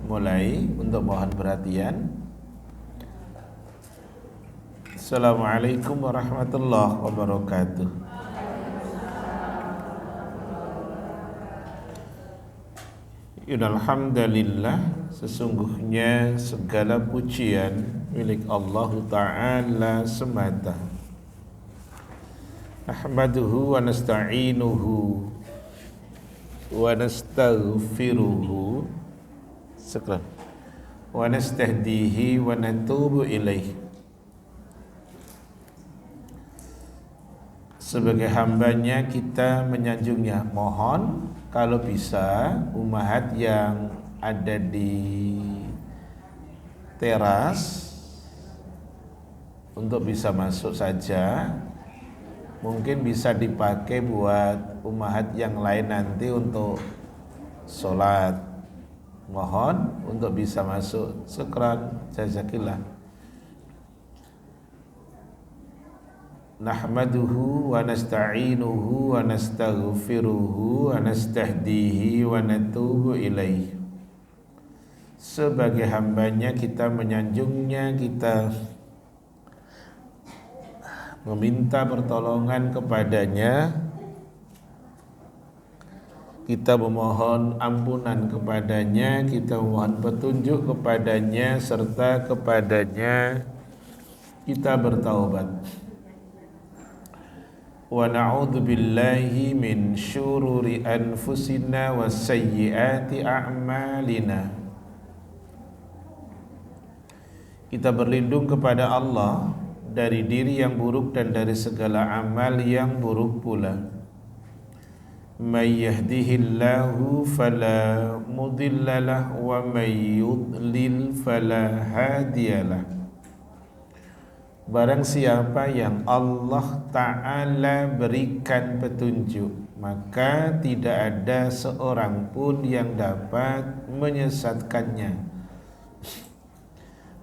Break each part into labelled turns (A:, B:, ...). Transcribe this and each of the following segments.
A: mulai untuk mohon perhatian. Assalamualaikum warahmatullahi wabarakatuh. Alhamdulillah, sesungguhnya segala pujian milik Allah Ta'ala semata. Ahmaduhu wa nasta'inuhu wa nastaghfiruhu wa nastahdihi wa natubu ilaih. Sebagai hambanya kita menyanjungnya. Mohon kalau bisa ummahat yang ada di teras untuk bisa masuk saja. Mungkin bisa dipakai buat ummahat yang lain nanti untuk sholat. Mohon untuk bisa masuk. Syukran, jazakillah. Nahmaduhu wa nasta'inuhu wa nastaghfiruhu wa nastahdihi wa natubu ilaih. Sebagai hambanya kita menyanjungnya, kita meminta pertolongan kepadanya, kita memohon ampunan kepadanya, kita memohon petunjuk kepadanya, serta kepadanya kita bertaubat. Wa na'udzu billahi min syururi anfusina wa sayyiati a'malina. Kita berlindung kepada Allah dari diri yang buruk dan dari segala amal yang buruk pula. May yahdihillahu fala mudhillalah wa may yudlil fala hadiyalah. Barang siapa yang Allah Ta'ala berikan petunjuk, maka tidak ada seorang pun yang dapat menyesatkannya.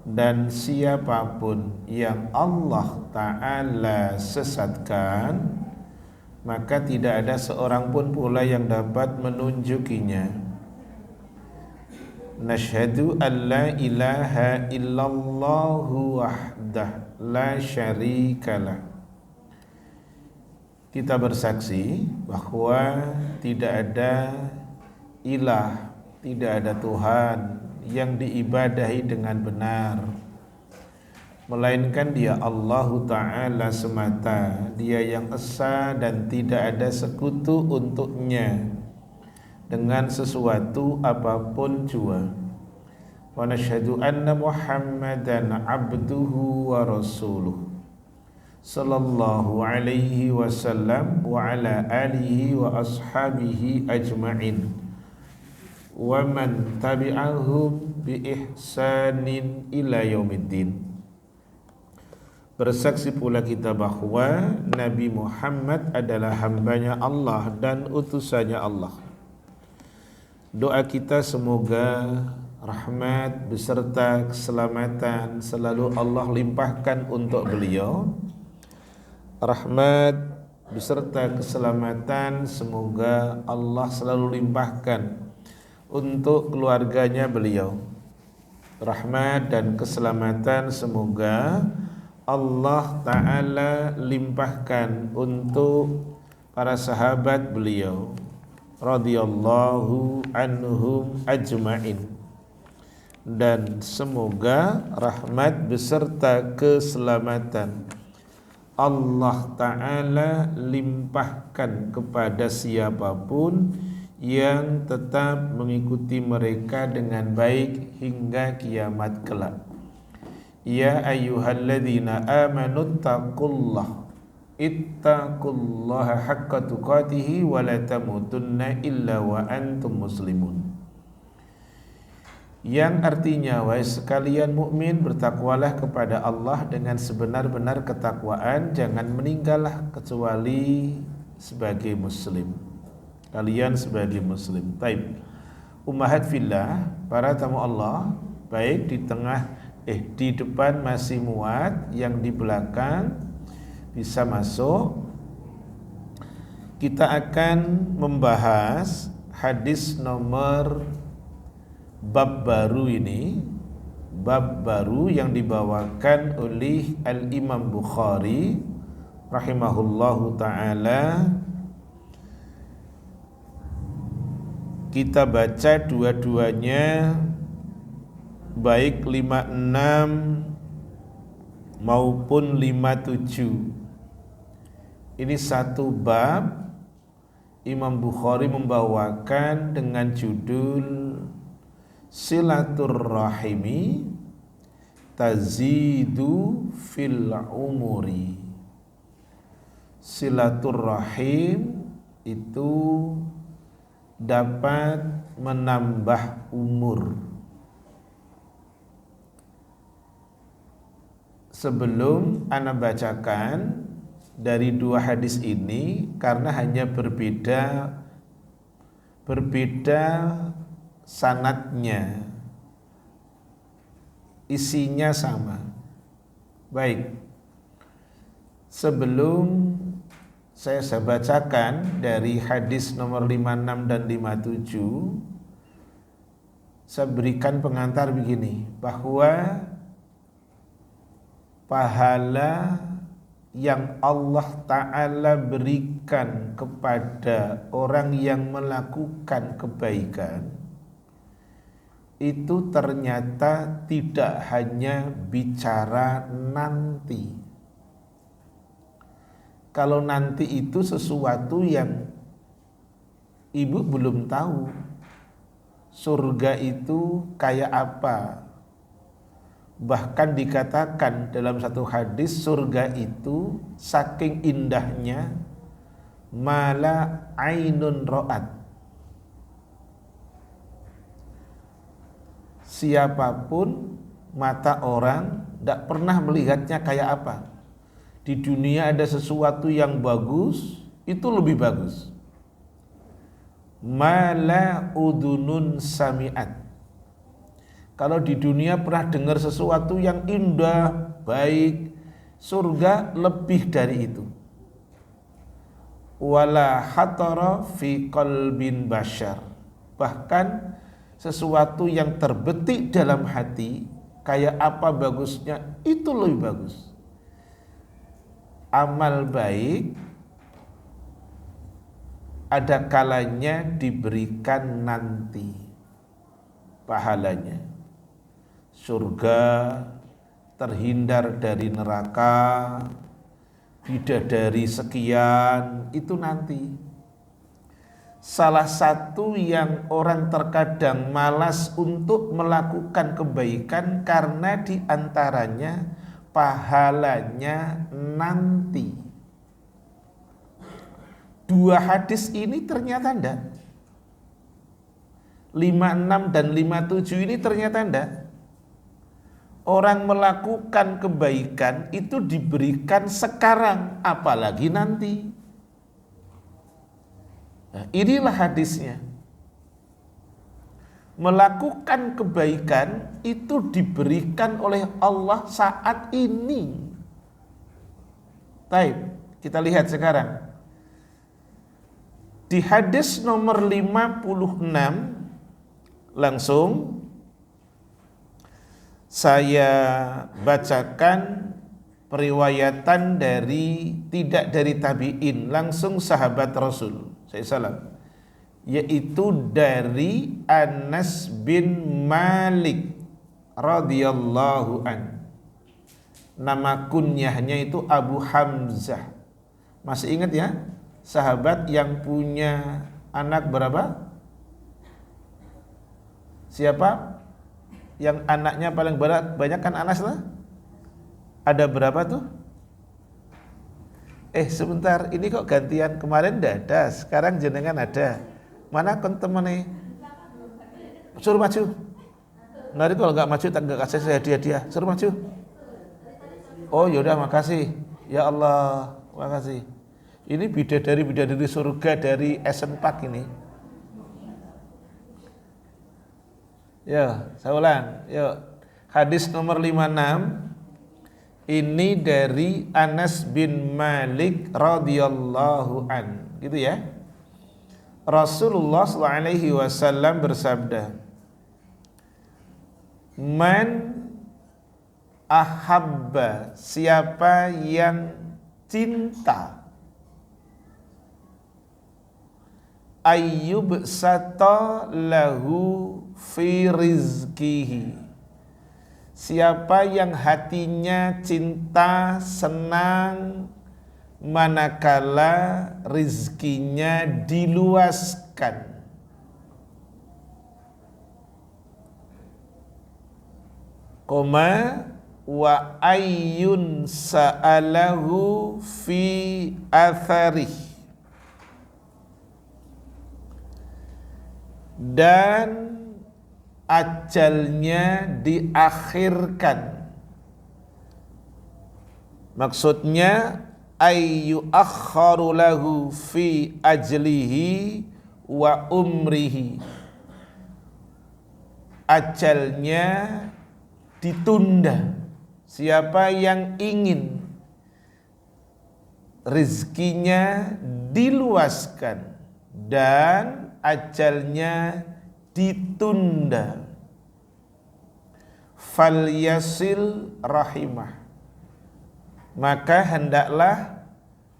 A: Dan siapapun yang Allah Ta'ala sesatkan, maka tidak ada seorang pun pula yang dapat menunjukinya. Nashhadu an la ilaha illallahu wahdah la syarikalah. Kita bersaksi bahwa tidak ada ilah, tidak ada Tuhan yang diibadahi dengan benar melainkan Dia Allah Ta'ala semata. Dia yang esa dan tidak ada sekutu untuknya dengan sesuatu apapun jua. Wa nashhadu anna Muhammadan abduhu wa rasuluh sallallahu alaihi wasallam wa ala alihi wa ashabihi ajma'in wa man tabi'ahum bi ihsanin ila yaumiddin. Bersaksi pula kita bahwa Nabi Muhammad adalah hambanya Allah dan utusannya Allah. Doa kita semoga rahmat beserta keselamatan selalu Allah limpahkan untuk beliau. Rahmat beserta keselamatan semoga Allah selalu limpahkan untuk keluarganya beliau. Rahmat dan keselamatan semoga Allah Ta'ala limpahkan untuk para sahabat beliau radhiyallahu anhum ajma'in. Dan semoga rahmat beserta keselamatan Allah Ta'ala limpahkan kepada siapapun yang tetap mengikuti mereka dengan baik hingga kiamat kelak. Ya ayyuhalladzina amanu ittaqullaha haqqa tuqatihi wa la tamutunna illa wa antum muslimun. Yang artinya, wahai sekalian mukmin, bertakwalah kepada Allah dengan sebenar-benar ketakwaan, jangan meninggallah kecuali sebagai muslim. Kalian sebagai muslim. Taib. Ummahat fillah, para tamu Allah, baik di tengah di depan masih muat, yang di belakang bisa masuk. Kita akan membahas hadis nomor bab baru ini, bab baru yang dibawakan oleh Al-Imam Bukhari rahimahullahu ta'ala. Kita baca dua-duanya, baik 56 maupun 57. Ini satu bab Imam Bukhari membawakan dengan judul Silaturrahimi tazidu fil umuri. Silaturrahim itu dapat menambah umur. Sebelum ana bacakan dari dua hadis ini, karena hanya berbeda sanadnya, isinya sama. Baik, sebelum saya bacakan dari hadis nomor 56 dan 57, saya berikan pengantar begini, bahwa pahala yang Allah Ta'ala berikan kepada orang yang melakukan kebaikan itu ternyata tidak hanya bicara nanti. Kalau nanti itu sesuatu yang ibu belum tahu. Surga itu kayak apa? Bahkan dikatakan dalam satu hadis, surga itu saking indahnya mala ainun ra'at. Siapapun mata orang tidak pernah melihatnya kayak apa. Di dunia ada sesuatu yang bagus, itu lebih bagus. Mala udunun sami'at. Kalau di dunia pernah dengar sesuatu yang indah, baik, surga lebih dari itu. Wala hatara fi qalbin bashar. Bahkan sesuatu yang terbetik dalam hati, kayak apa bagusnya, itu lebih bagus. Amal baik ada kalanya diberikan nanti pahalanya. Surga, terhindar dari neraka, bidadari sekian, itu nanti. Salah satu yang orang terkadang malas untuk melakukan kebaikan karena diantaranya pahalanya nanti. Dua hadis ini ternyata enggak. 56 dan 57 ini ternyata enggak. Orang melakukan kebaikan itu diberikan sekarang, apalagi nanti. Nah, inilah hadisnya. Melakukan kebaikan itu diberikan oleh Allah saat ini. Baik, kita lihat sekarang. Di hadis nomor 56 langsung saya bacakan periwayatan dari, tidak dari tabi'in, langsung sahabat Rasul SAW, yaitu dari Anas bin Malik radhiyallahu an. Nama kunyahnya itu Abu Hamzah. Masih ingat ya? Sahabat yang punya anak berapa? Siapa? Yang anaknya paling banyak kan Anas lah? Ada berapa tuh? Sebentar, ini kok gantian, kemarin tidak ada, sekarang jenengan ada. Mana kon temennya? Suruh maju. Nanti kalau nggak maju tak nggak kasih saya hadiah. Suruh maju. Oh yaudah, makasih. Ya Allah, makasih. Ini bidadari surga dari Asian Park ini. Ya, saya ulang. Yuk. Hadis nomor 56 ini dari Anas bin Malik radhiyallahu an, gitu ya. Rasulullah SAW bersabda, Man ahabba, siapa yang cinta, ayyub sata lahu fi rizkihi, siapa yang hatinya cinta, senang manakala rizkinya diluaskan. Koma wa ayyun sa'alahu fi atharih, dan ajalnya diakhirkan. Maksudnya ayyu akharu lahu fi ajlihi wa umrihi, ajalnya ditunda. Siapa yang ingin rizkinya diluaskan dan ajalnya ditunda, falyasil rahimah, maka hendaklah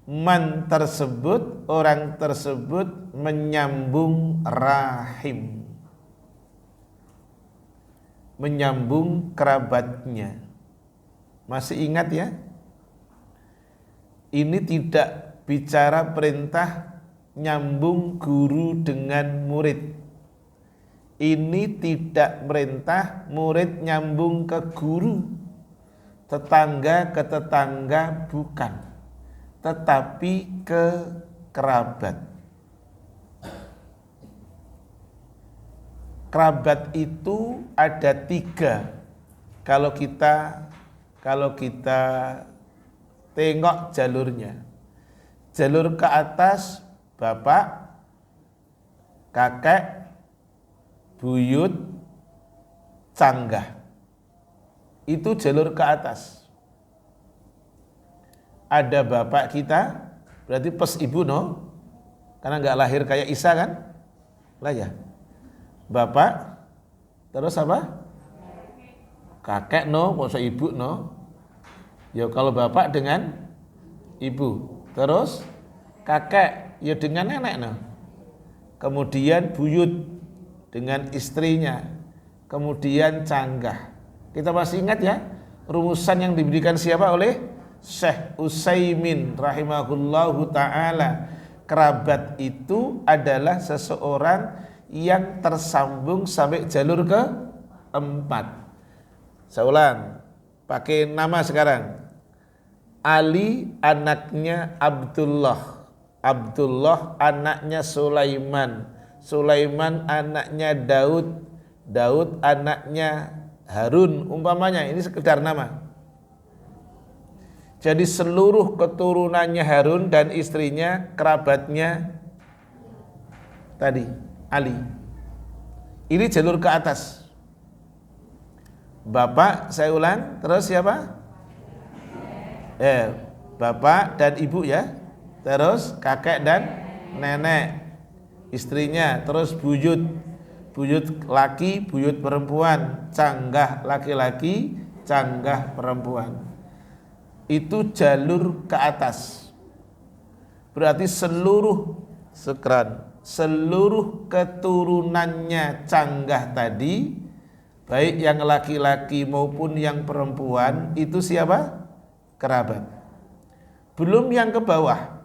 A: man tersebut, orang tersebut menyambung rahim, menyambung kerabatnya. Masih ingat ya? Ini tidak bicara perintah nyambung guru dengan murid. Ini tidak merintah murid nyambung ke guru, tetangga ke tetangga bukan, tetapi ke kerabat. Kerabat itu ada 3 kalau kita tengok jalurnya. Jalur ke atas bapak, kakek, buyut, canggah. Itu jalur ke atas. Ada bapak kita, berarti pes ibu no, karena nggak lahir kayak Isa kan, lah ya. Bapak, terus apa? Kakek no, maksud ibu no. Ya kalau bapak dengan ibu, terus kakek ya dengan nenek no. Kemudian buyut dengan istrinya, kemudian canggah. Kita masih ingat ya rumusan yang diberikan siapa oleh Syekh Utsaimin rahimahullahu ta'ala. Kerabat itu adalah seseorang yang tersambung sampai jalur ke-4. Saya ulang, pakai nama sekarang. Ali anaknya Abdullah, Abdullah anaknya Sulaiman, Sulaiman anaknya Daud, Daud anaknya Harun, umpamanya. Ini sekedar nama. Jadi seluruh keturunannya Harun dan istrinya, kerabatnya tadi Ali. Ini jalur ke atas. Bapak, saya ulang, terus siapa? Bapak dan ibu ya. Terus kakek dan nenek, istrinya, terus buyut, buyut laki, buyut perempuan, canggah laki-laki, canggah perempuan. Itu jalur ke atas. Berarti seluruh keturunannya canggah tadi, baik yang laki-laki maupun yang perempuan, itu siapa? Kerabat. Belum yang ke bawah,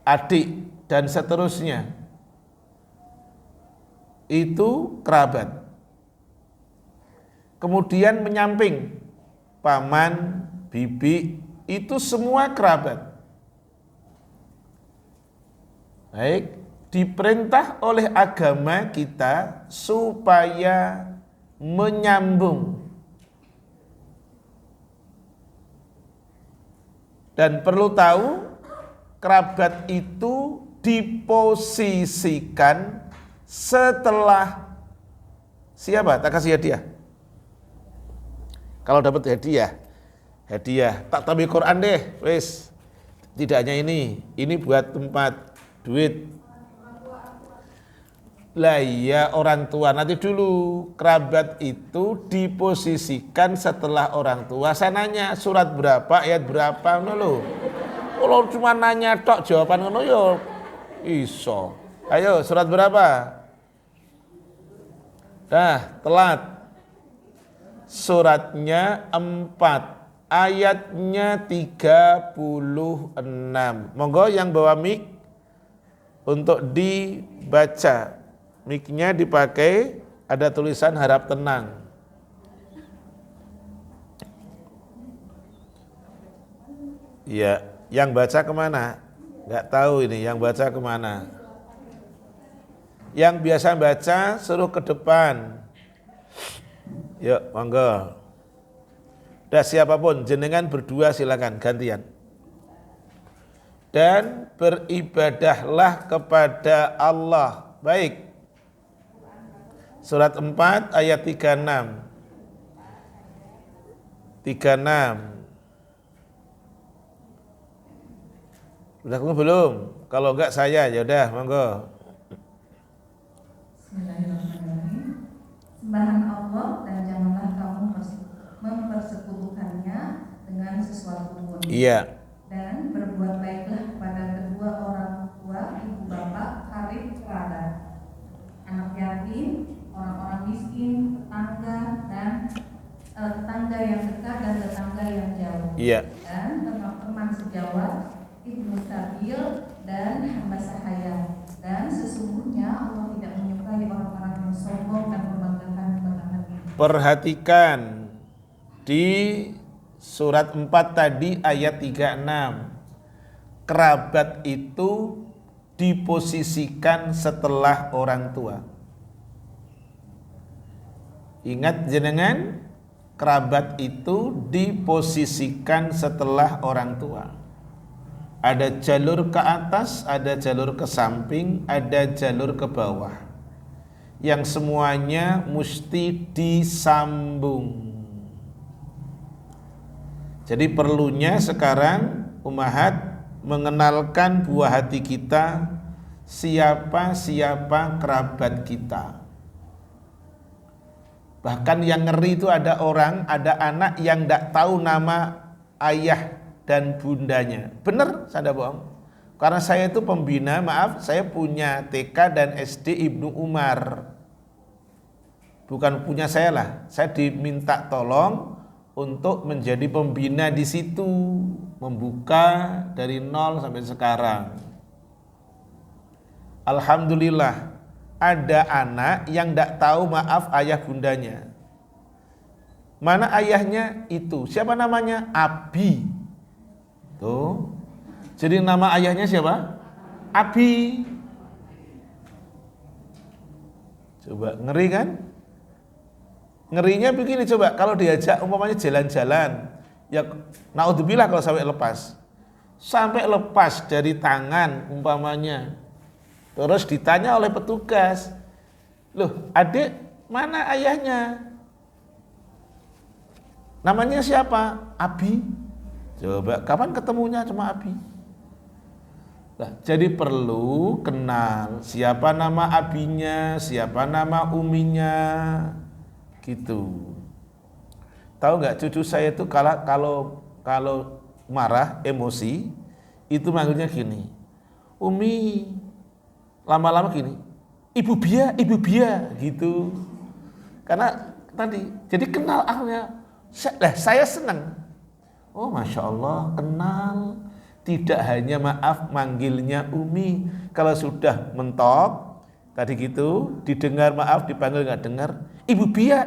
A: adik dan seterusnya, itu kerabat. Kemudian menyamping, paman, bibi, itu semua kerabat. Baik, diperintah oleh agama kita supaya menyambung. Dan perlu tahu, kerabat itu diposisikan setelah siapa? Tak kasih hadiah. Kalau dapat hadiah, tak tabi Quran deh, wes. Tidak hanya ini buat tempat duit. Lah iya orang tua, nanti dulu kerabat itu diposisikan setelah orang tua. Saya nanya surat berapa, ayat berapa ngono lho. Kalau cuma nanya tok jawaban ngono yo iso. Ayo surat berapa? Telat. Suratnya 4, ayatnya 36. Monggo yang bawa mic untuk dibaca. Mic-nya dipakai, ada tulisan harap tenang. Iya, yang baca kemana? Nggak tahu ini, yang baca kemana? Yang biasa baca suruh ke depan. Yuk, monggo. Dah siapapun, jenengan berdua silakan gantian. Dan beribadahlah kepada Allah. Baik. Surat 4 ayat 36. 36. Udah ketemu belum? Kalau enggak saya, ya udah, monggo.
B: Bismillahirrahmanirrahim. Sembahan Allah dan janganlah kamu mempersekutukannya dengan sesuatu pun.
A: Iya.
B: Dan berbuat baiklah kepada kedua orang tua, ibu bapak, karib kerabat, anak yatim, orang-orang miskin, tetangga dan tetangga yang dekat dan tetangga yang jauh.
A: Iya.
B: Dan teman-teman sejawat, ibnu sabil dan hamba sahaya. Dan sesungguhnya Allah tidak menyukai orang-orang yang sombong dan membanggakan diri.
A: Perhatikan di surat 4 tadi ayat 36. Kerabat itu diposisikan setelah orang tua. Ingat jenengan, kerabat itu diposisikan setelah orang tua. Ada jalur ke atas, ada jalur ke samping, ada jalur ke bawah. Yang semuanya mesti disambung. Jadi perlunya sekarang ummahat mengenalkan buah hati kita, siapa kerabat kita. Bahkan yang ngeri itu ada orang, ada anak yang tidak tahu nama ayah dan bundanya. Benar, saya tidak bohong. Karena saya itu pembina, saya punya TK dan SD Ibnu Umar. Bukan punya saya lah, saya diminta tolong untuk menjadi pembina di situ, membuka dari nol sampai sekarang. Alhamdulillah, ada anak yang tidak tahu ayah bundanya. Mana ayahnya itu? Siapa namanya? Abi. Tuh. Jadi nama ayahnya siapa? Abi. Coba ngeri kan? Ngerinya begini coba, kalau diajak umpamanya jalan-jalan, ya naudzubillah kalau sampai lepas. Sampai lepas dari tangan umpamanya. Terus ditanya oleh petugas, "Loh, adik, mana ayahnya?" Namanya siapa? Abi. Coba, kapan ketemunya cuma Abi? Nah, jadi perlu kenal siapa nama abinya, siapa nama uminya, gitu. Tahu nggak cucu saya itu kalau marah, emosi, itu manggilnya gini, Umi, lama-lama gini, Ibu Bia, gitu. Karena tadi, jadi kenal akhirnya, saya senang. Oh, Masya Allah, kenal. Tidak hanya manggilnya Umi. Kalau sudah mentok, tadi gitu, didengar dipanggil nggak dengar, Ibu Bia,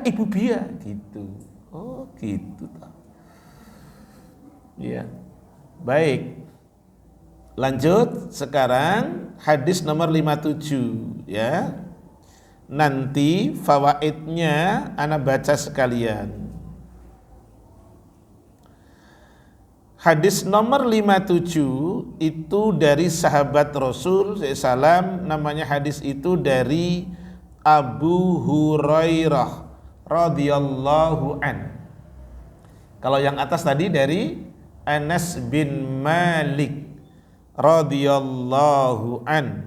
A: gitu. Oh, gitu. Ya, baik. Lanjut, sekarang hadis nomor 57, ya. Nanti fawaidnya ana baca sekalian. Hadis nomor 57 itu dari sahabat Rasul SAW, namanya hadis itu dari Abu Hurairah radhiyallahu an. Kalau yang atas tadi dari Anas bin Malik radhiyallahu an.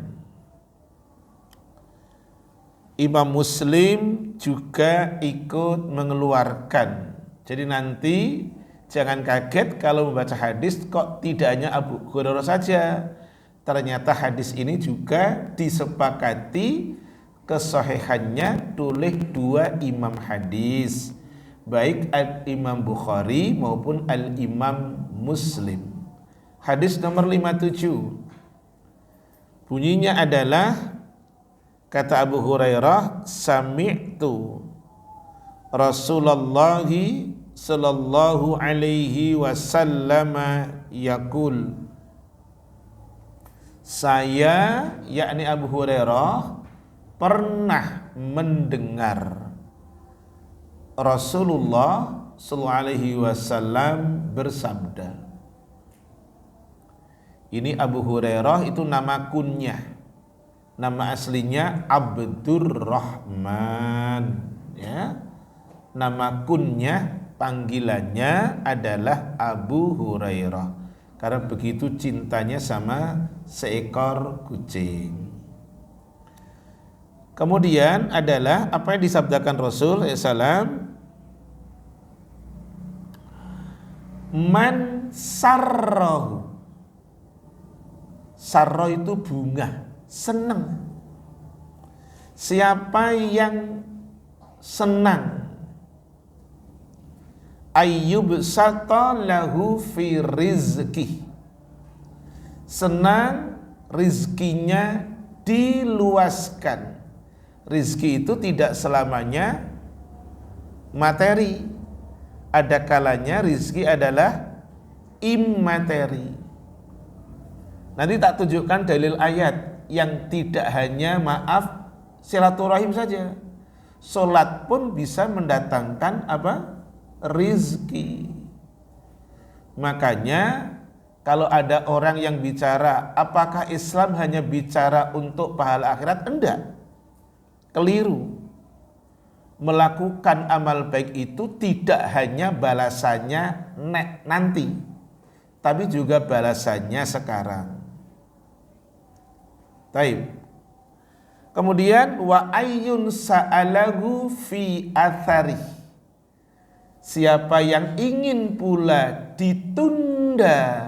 A: Imam Muslim juga ikut mengeluarkan. Jadi nanti jangan kaget kalau membaca hadis kok tidak hanya Abu Hurairah saja. Ternyata hadis ini juga disepakati kesahihannya oleh dua imam hadis, baik Al-Imam Bukhari maupun Al-Imam Muslim. Hadis nomor 57 bunyinya adalah, kata Abu Hurairah, sami'tu Rasulullah sallallahu alaihi wasallam yaqul, saya yakni Abu Hurairah pernah mendengar Rasulullah sallallahu alaihi wasallam bersabda. Ini Abu Hurairah itu nama kunyah, nama aslinya Abdurrahman, ya. Nama kunyah panggilannya adalah Abu Hurairah karena begitu cintanya sama seekor kucing. Kemudian adalah apa yang disabdakan Rasul SAW, man sarrahu, sarro itu bunga, senang. Siapa yang senang, ayyub sata lahu fi rizki, senang rizkinya diluaskan. Rizki itu tidak selamanya materi, ada kalanya rizki adalah immateri. Nanti tak tunjukkan dalil ayat yang tidak hanya maaf silaturahim saja. Salat pun bisa mendatangkan apa? Rizki. Makanya kalau ada orang yang bicara apakah Islam hanya bicara untuk pahala akhirat? Enggak, keliru. Melakukan amal baik itu tidak hanya balasannya nanti, tapi juga balasannya sekarang. Taib. Kemudian wa ayyun sa'alahu fi athari, siapa yang ingin pula ditunda,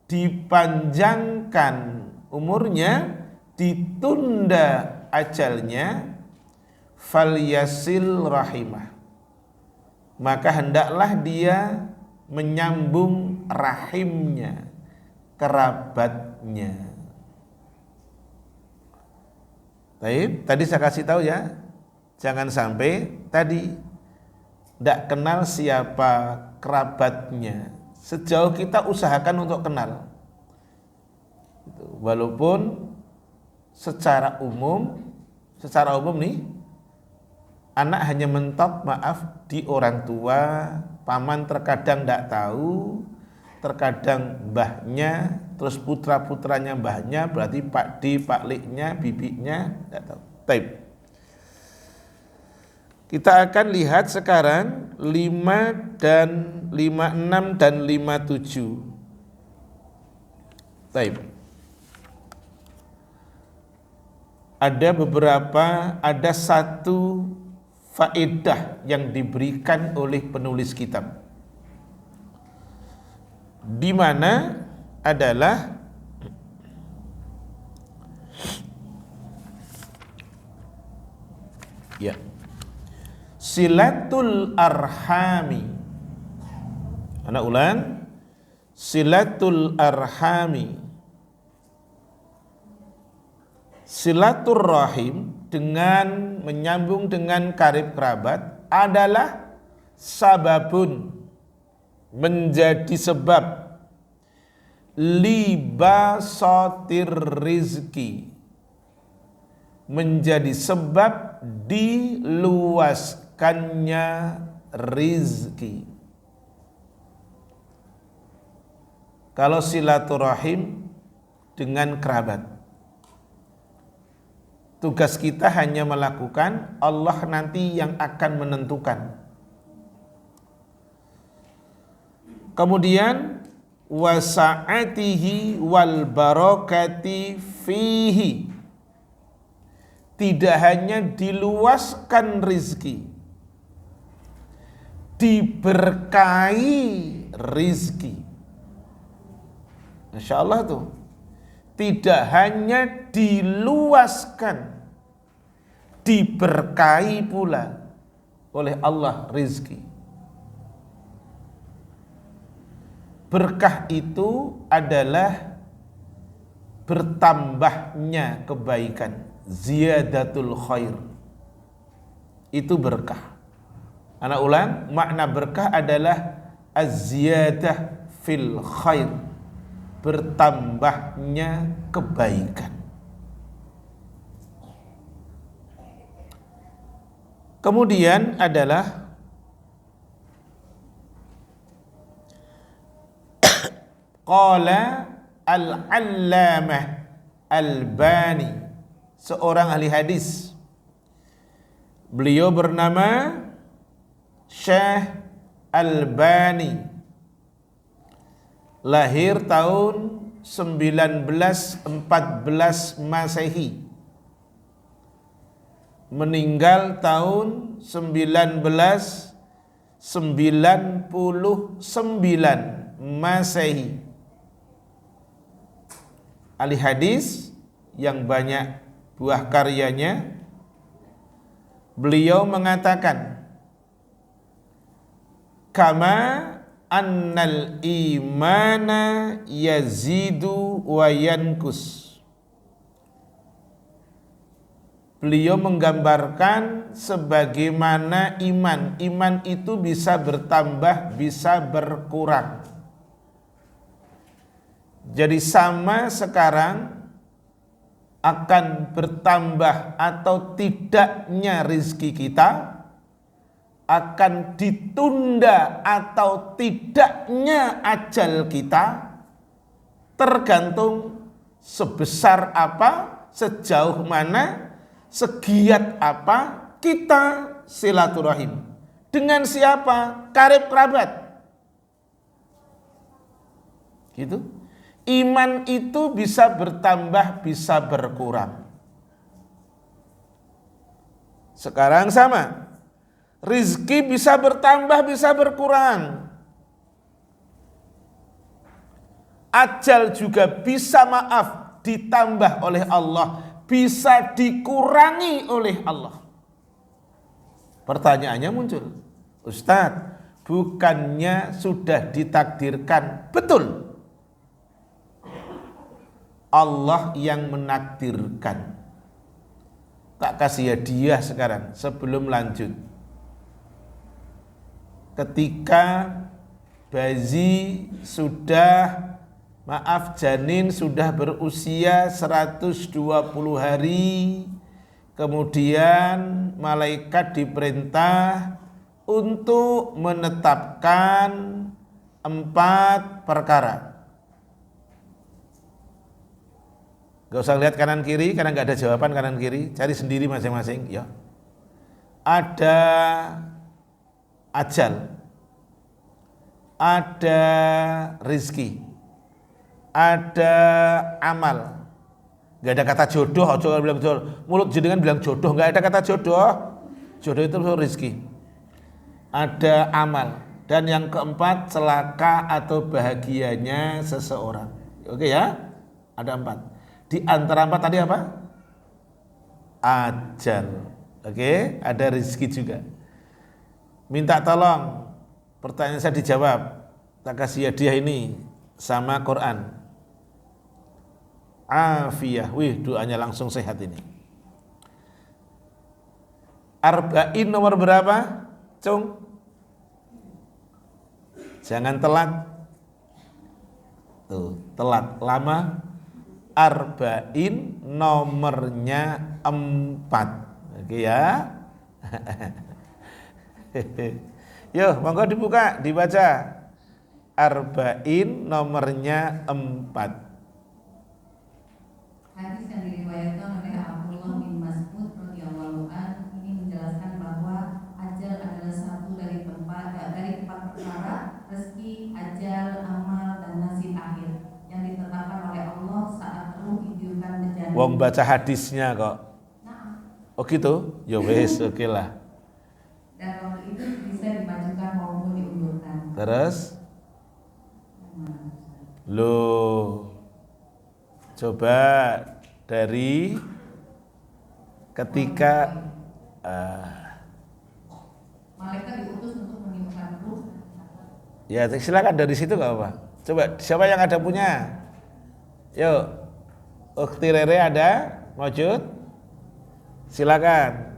A: dipanjangkan umurnya, ditunda ajalnya, falyasil rahimah, maka hendaklah dia menyambung rahimnya, kerabatnya. Baik, tadi saya kasih tahu ya, jangan sampai tadi tidak kenal siapa kerabatnya. Sejauh kita usahakan untuk kenal, walaupun secara umum nih anak hanya mentok maaf di orang tua, paman terkadang tidak tahu, terkadang mbahnya, terus putra-putranya mbahnya, berarti Pak D, Pak Liknya, bibinya tidak tahu. Taib. Kita akan lihat sekarang 5 dan 56 dan 57. Taib. Ada satu faedah yang diberikan oleh penulis kitab, di mana adalah ya, silatul arhami. Anak ulang, silatul arhami. Silaturrahim dengan menyambung dengan karib kerabat adalah sababun, menjadi sebab, libasatir rizki, menjadi sebab diluaskannya rizki. Kalau silaturahim dengan kerabat, tugas kita hanya melakukan, Allah nanti yang akan menentukan. Kemudian wasa'atihi wal barakati fihi, tidak hanya diluaskan rizki, diberkahi rizki. Masya Allah tuh. Tidak hanya diluaskan, diberkahi pula oleh Allah rizki. Berkah itu adalah bertambahnya kebaikan, ziyadatul khair. Itu berkah. Anak ulang, makna berkah adalah az-ziyadah fil khair, bertambahnya kebaikan. Kemudian adalah qala al-allamah Albani, seorang ahli hadis. Beliau bernama Syekh Albani, lahir tahun 1914 Masehi, meninggal tahun 1999 Masehi. Ahli hadis yang banyak buah karyanya. Beliau mengatakan, kama annal imana yazidu wa yankus. Beliau menggambarkan sebagaimana iman itu bisa bertambah, bisa berkurang. Jadi sama sekarang akan bertambah atau tidaknya rizki kita, akan ditunda atau tidaknya ajal kita, tergantung sebesar apa, sejauh mana, segiat apa kita silaturahim. Dengan siapa? Karib kerabat. Gitu. Iman itu bisa bertambah, bisa berkurang. Sekarang sama. Rizki bisa bertambah, bisa berkurang. Ajal juga bisa ditambah oleh Allah, bisa dikurangi oleh Allah. Pertanyaannya muncul, Ustadz, bukannya sudah ditakdirkan? Betul. Allah yang menakdirkan. Tak kasih hadiah sekarang sebelum lanjut. Ketika bayi janin sudah berusia 120 hari, kemudian malaikat diperintah untuk menetapkan 4 perkara. Gak usah lihat kanan kiri karena gak ada jawaban kanan kiri, cari sendiri masing-masing ya. Ada ajal, ada rizki, ada amal. Gak ada kata jodoh, jangan bilang jodoh. Mulut jenengan bilang jodoh, gak ada kata jodoh. Jodoh itu rizki. Ada amal. Dan yang keempat, celaka atau bahagianya seseorang. Oke ya, ada 4. Di antara 4 tadi apa? Ajal. Oke, ada rizki juga. Minta tolong, pertanyaan saya dijawab. Tak kasih hadiah ini sama Quran. Afiyah. Wih, doanya langsung sehat ini. Arba'in nomor berapa? Cung? Jangan telat. Tuh, telat lama. Arba'in nomornya 4. Oke ya. Yuk, monggo dibuka, dibaca. Arba'in nomornya 4.
B: Hadis yang diriwayatkan oleh Abdullah bin Mas'ud radhiyallahu anhu ini menjelaskan bahwa ajal adalah satu dari 4 perkara, rezeki, ajal, amal, dan nasib akhir yang ditetapkan oleh Allah saat ruh ditiupkan ke janin.
A: Wong baca hadisnya kok.
B: Nah,
A: Oh gitu? Ya wes, oke lah.
B: Dan waktu itu bisa dimajukan maupun diundurkan.
A: Terus? Loh, coba dari ketika
B: malaikat diutus untuk meniupkan ruh.
A: ya silakan dari situ nggak apa. Coba siapa yang ada punya? Yuk, Ukhti Rere ada? Mojud? Silakan.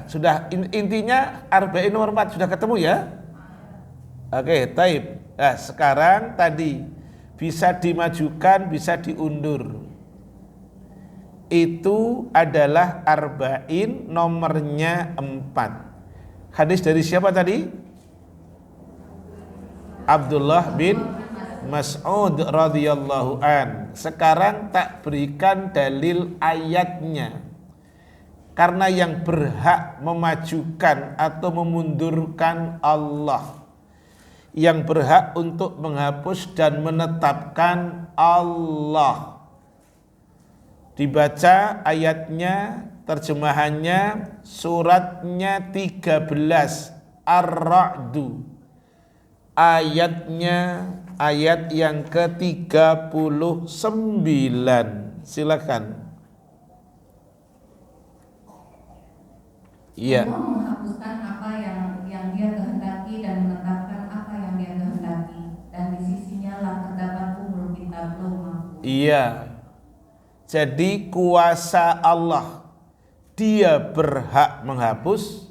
A: Sudah intinya Arba'in nomor 4 sudah ketemu ya? Oke, taib. Nah, sekarang tadi bisa dimajukan, bisa diundur. Itu adalah Arba'in nomornya 4. Hadis dari siapa tadi? Abdullah bin Mas'ud radhiyallahu an. Sekarang tak berikan dalil ayatnya. Karena yang berhak memajukan atau memundurkan Allah, yang berhak untuk menghapus dan menetapkan Allah. Dibaca ayatnya, terjemahannya, suratnya 13 Ar-Ra'du. Ayatnya ayat yang ke-39. Silakan. Iya.
B: Allah menghapuskan apa yang dia kehendaki dan menetapkan apa yang dia kehendaki, dan di sisinya lah terdapat umur kitab lauh mahfuz.
A: Iya. Jadi kuasa Allah, dia berhak menghapus,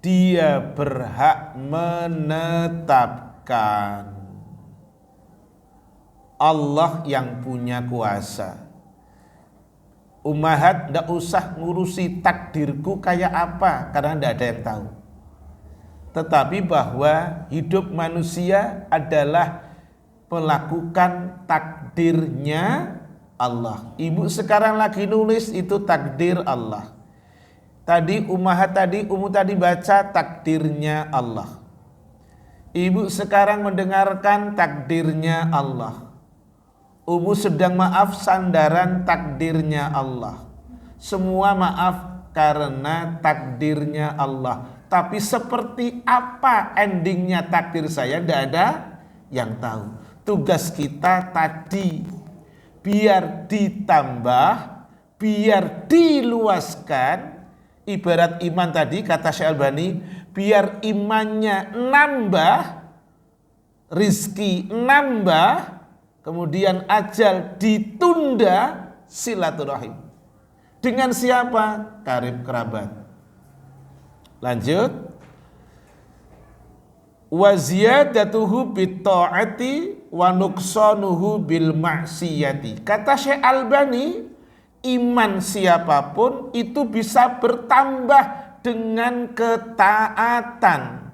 A: dia berhak menetapkan. Allah yang punya kuasa. Ummahat ndak usah ngurusi takdirku kayak apa, karena ndak ada yang tahu. Tetapi bahwa hidup manusia adalah melakukan takdirnya Allah. Ibu sekarang lagi nulis itu takdir Allah. Tadi Ummu tadi baca takdirnya Allah. Ibu sekarang mendengarkan takdirnya Allah. Ummu sedang maaf sandaran takdirnya Allah. Semua maaf karena takdirnya Allah. Tapi seperti apa endingnya takdir saya tidak ada yang tahu. Tugas kita tadi biar ditambah, biar diluaskan. Ibarat iman tadi kata Syekh Albani, biar imannya nambah, rizki nambah, kemudian ajal ditunda, silaturahim. Dengan siapa? Karib kerabat. Lanjut. Wa ziyadatuhu bitta'ati wa nuqsanuhu bil ma'siyati. Kata Syekh Albani, iman siapapun itu bisa bertambah dengan ketaatan.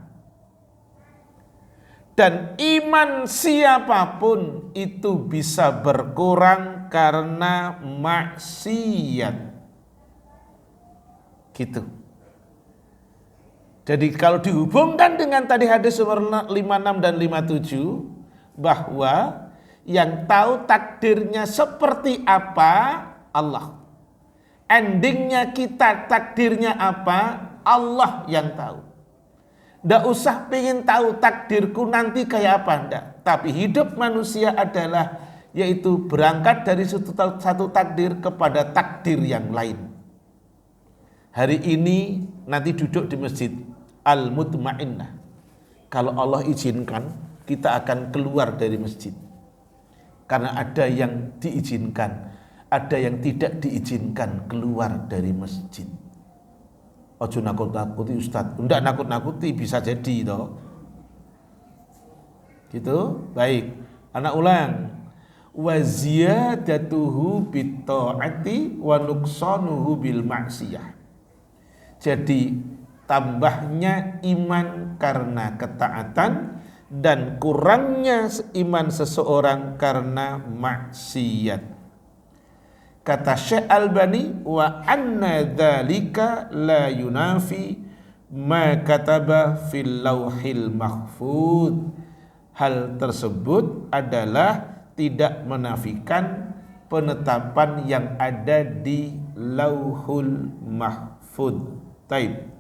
A: Dan iman siapapun itu bisa berkurang karena maksiat. Gitu. Jadi kalau dihubungkan dengan tadi hadis nomor 56 dan 57, bahwa yang tahu takdirnya seperti apa Allah. Endingnya kita takdirnya apa, Allah yang tahu. Nggak usah pengen tahu takdirku nanti kayak apa, enggak. Tapi hidup manusia adalah yaitu berangkat dari satu takdir kepada takdir yang lain. Hari ini nanti duduk di masjid Al-Mutmainnah. Kalau Allah izinkan, kita akan keluar dari masjid. Karena ada yang diizinkan, ada yang tidak diizinkan keluar dari masjid. Ojo nakut-nakuti Ustadz. Enggak nakut-nakuti, bisa jadi toh. Gitu. Baik. Anak ulang. Wa ziyadatuhu bitta'ati wa nuqsanuhu bil ma'siyah. Jadi tambahnya iman karena ketaatan dan kurangnya iman seseorang karena maksiat. Kata Syekh Albani, wa anna dzalika la yunafi ma kataba fil lauhil mahfuz. Hal tersebut adalah tidak menafikan penetapan yang ada di Lauhul Mahfuz. Taib.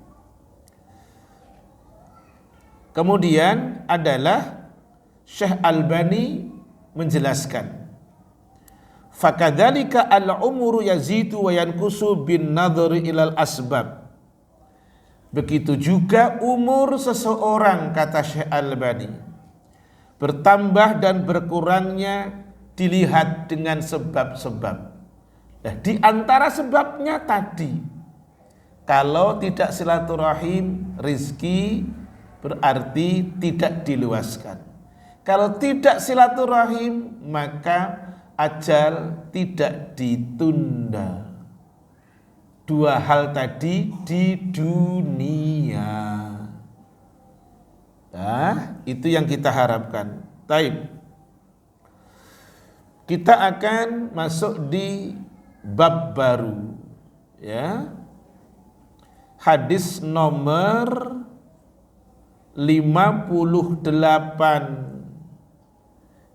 A: Kemudian adalah Syekh Albani menjelaskan, fakadzalika al-umru yazidu wa yanqusu bin nadhari ilal asbab. Begitu juga umur seseorang, kata Syekh Albani, bertambah dan berkurangnya dilihat dengan sebab-sebab. Nah, di antara sebabnya tadi, kalau tidak silaturahim, rizki berarti tidak diluaskan. Kalau tidak silaturahim, maka ajal tidak ditunda. Dua hal tadi di dunia. Nah, itu yang kita harapkan. Taib. Kita akan masuk di bab baru, ya. Hadis nomor 58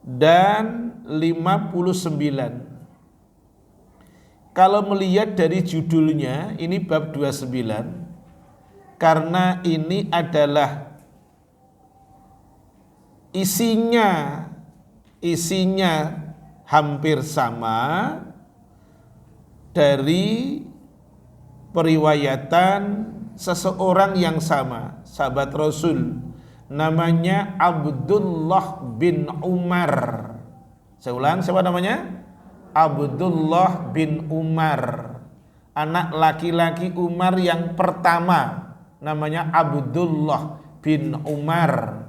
A: dan 59. Kalau melihat dari judulnya, ini bab 29, karena ini adalah isinya hampir sama dari periwayatan seseorang yang sama, sahabat Rasul, namanya Abdullah bin Umar. Saya ulang, siapa namanya? Abdullah bin Umar, anak laki-laki Umar yang pertama, namanya Abdullah bin Umar,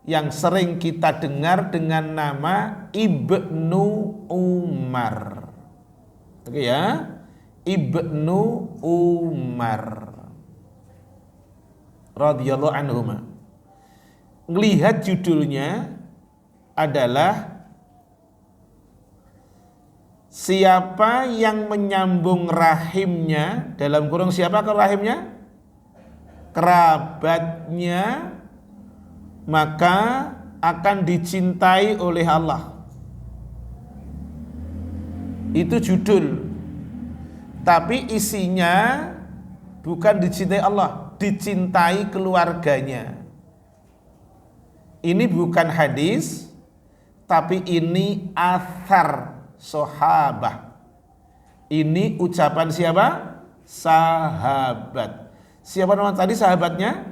A: yang sering kita dengar dengan nama Ibnu Umar. Oke ya, Ibnu Umar radhiyallahu anhuma. Melihat judulnya adalah siapa yang menyambung rahimnya, dalam kurung siapa ke rahimnya? Kerabatnya, maka akan dicintai oleh Allah. Itu judul. Tapi isinya bukan dicintai Allah, dicintai keluarganya. Ini bukan hadis, tapi ini athar sahabah. Ini ucapan siapa? Sahabat. Siapa nama tadi sahabatnya?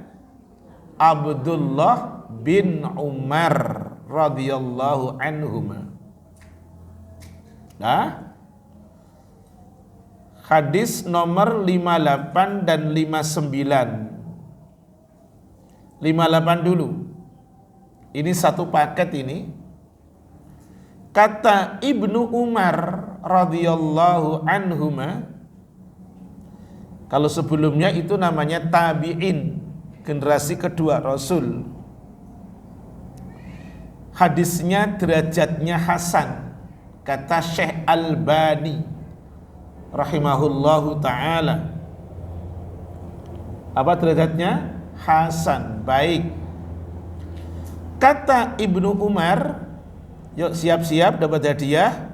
A: Abdullah bin Umar radhiyallahu anhuma. Nah, hadis nomor 58 dan 59. 58 dulu. Ini satu paket ini. Kata Ibnu Umar radhiyallahu anhuma, kalau sebelumnya itu namanya tabi'in, generasi kedua Rasul. Hadisnya derajatnya hasan, kata Syekh Albani rahimahullahu ta'ala. Apa derajatnya? Hasan, baik. Kata Ibnu Umar, yuk siap-siap dapat hadiah,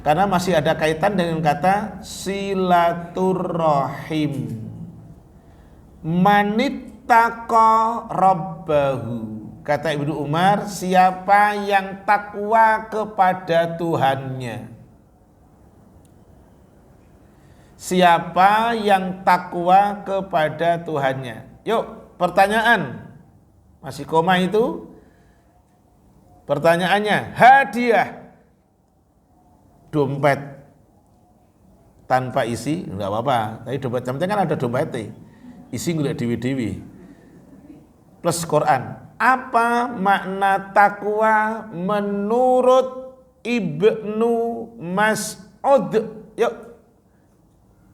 A: karena masih ada kaitan dengan kata silaturrahim. Manittaqa rabbahu, kata Ibnu Umar, siapa yang takwa kepada Tuhannya. Siapa yang takwa kepada Tuhannya. Yuk, pertanyaan. Masih koma itu? Pertanyaannya, hadiah dompet tanpa isi, enggak apa-apa. Tapi dompet penting kan ada dompetnya, isi nggak dewi-dewi. Plus Quran. Apa makna takwa menurut Ibnu Mas'ud? Yuk,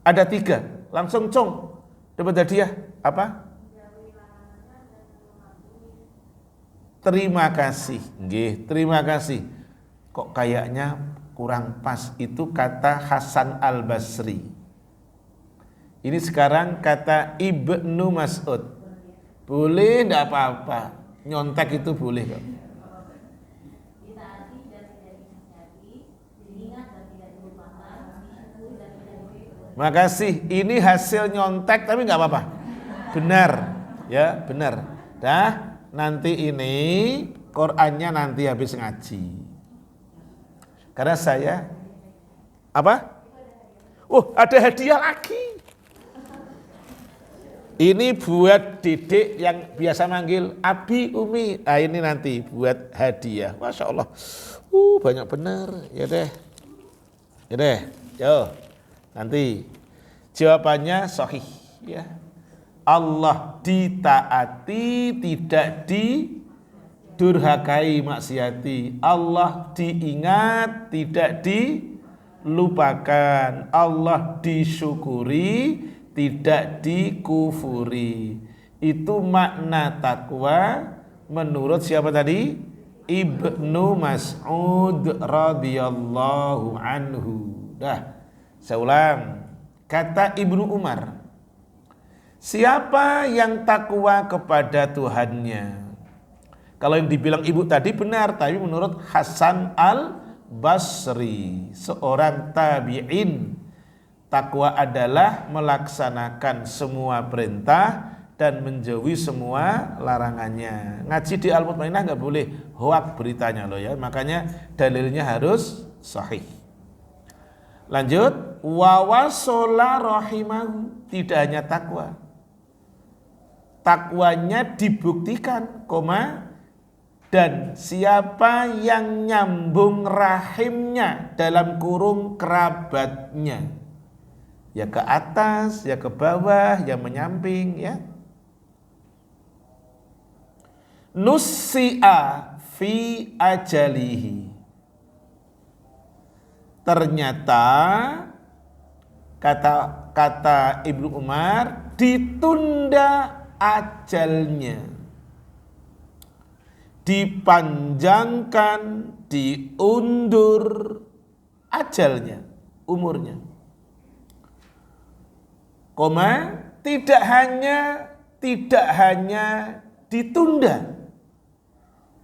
A: ada 3, langsung cong, dapat hadiah. Apa? Terima kasih, nggih, terima kasih. Kok kayaknya kurang pas, itu kata Hasan Al-Basri. Ini sekarang kata Ibnu Mas'ud. Boleh, enggak apa-apa. Nyontek itu boleh kok. Makasih, ini hasil nyontek tapi nggak apa-apa. Benar, ya benar. Dah, nanti ini Qur'annya nanti habis ngaji. Karena saya apa? Ada hadiah lagi. Ini buat Dedek yang biasa manggil Abi Umi. Ini nanti buat hadiah. Masya Allah. Banyak benar. Ya deh. Yo. Nanti jawabannya sahih. Ya. Allah ditaati, tidak didurhakai maksiati. Allah diingat, tidak dilupakan. Allah disyukuri, tidak dikufuri. Itu makna takwa menurut siapa tadi? Ibnu Mas'ud radhiyallahu anhu. Dah, saya ulang. Kata Ibnu Umar, siapa yang takwa kepada Tuhannya? Kalau yang dibilang ibu tadi benar, tapi menurut Hasan al-Basri, seorang tabi'in, takwa adalah melaksanakan semua perintah dan menjauhi semua larangannya. Ngaji di Al-Mutmainah nggak boleh hoak beritanya loh ya. Makanya dalilnya harus sahih. Lanjut, wawasola rahimahu, tidak hanya takwa. Takwanya dibuktikan, dan siapa yang nyambung rahimnya dalam kurung kerabatnya. Ya ke atas, ya ke bawah, ya menyamping, ya. Nusi'a fi ajalihi. Ternyata kata Ibnu Umar, ditunda ajalnya, dipanjangkan, diundur ajalnya, umurnya. Tidak hanya ditunda,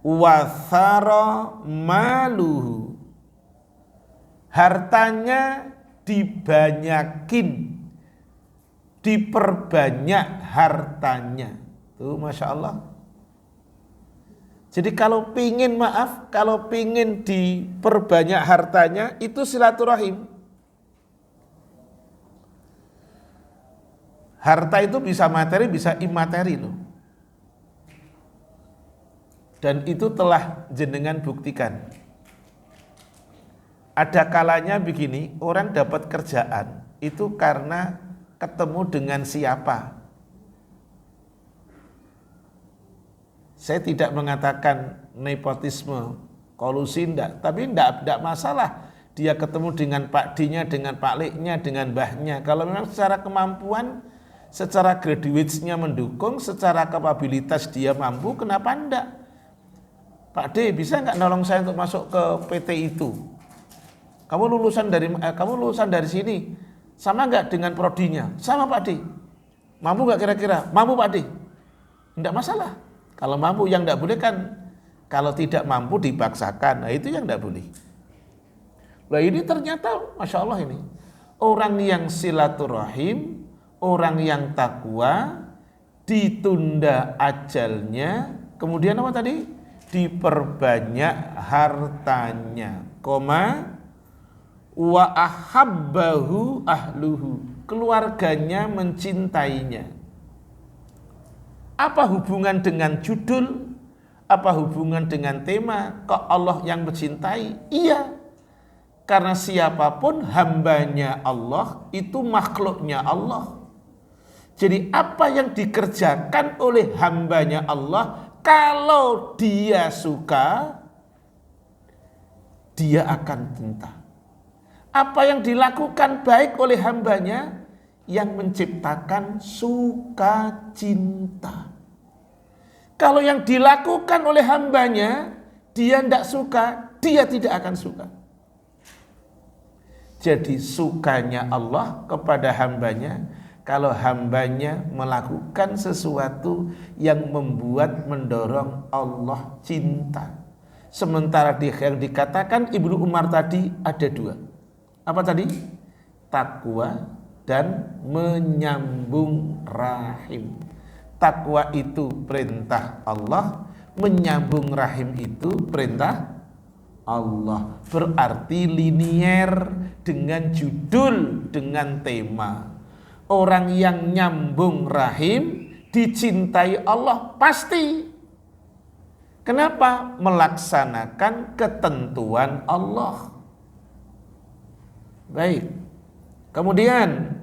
A: wathara maluhu, hartanya dibanyakin, diperbanyak hartanya. Tuh Masya Allah. Jadi kalau pingin diperbanyak hartanya, itu silaturahim. Harta itu bisa materi, bisa imateri loh. Dan itu telah jenengan buktikan. Ada kalanya begini, orang dapat kerjaan itu karena ketemu dengan siapa. Saya tidak mengatakan nepotisme, kolusi enggak, tapi enggak masalah. Dia ketemu dengan Pak D-nya, dengan Pak L-nya, dengan Mbahnya. Kalau memang secara kemampuan, secara graduate-nya mendukung, secara kapabilitas dia mampu, kenapa enggak? Pak D, bisa enggak nolong saya untuk masuk ke PT itu? Kamu lulusan dari sini, sama enggak dengan prodinya? Sama Pak D. Mampu enggak kira-kira? Mampu Pak D. Enggak masalah. Kalau mampu, yang enggak boleh kan kalau tidak mampu dipaksakan. Nah itu yang enggak boleh. Nah ini ternyata Masya Allah ini orang yang silaturahim, orang yang takwa, ditunda ajalnya, kemudian apa tadi? Diperbanyak hartanya, wa ahabbahu ahluhu, keluarganya mencintainya. Apa hubungan dengan judul? Apa hubungan dengan tema? Kok Allah yang mencintai? Iya, karena siapapun hambanya Allah itu makhluknya Allah. Jadi apa yang dikerjakan oleh hambanya Allah, kalau dia suka, dia akan cinta. Apa yang dilakukan baik oleh hambanya, yang menciptakan sukacita. Kalau yang dilakukan oleh hambanya, dia tidak suka, dia tidak akan suka. Jadi sukanya Allah kepada hambanya, kalau hambanya melakukan sesuatu yang mendorong Allah cinta. Sementara yang dikatakan Ibnu Umar tadi ada dua. Apa tadi? Takwa dan menyambung rahim. Takwa itu perintah Allah, menyambung rahim itu perintah Allah. Berarti linier dengan judul, dengan tema. Orang yang nyambung rahim dicintai Allah pasti. Kenapa? Melaksanakan ketentuan Allah. Baik. Kemudian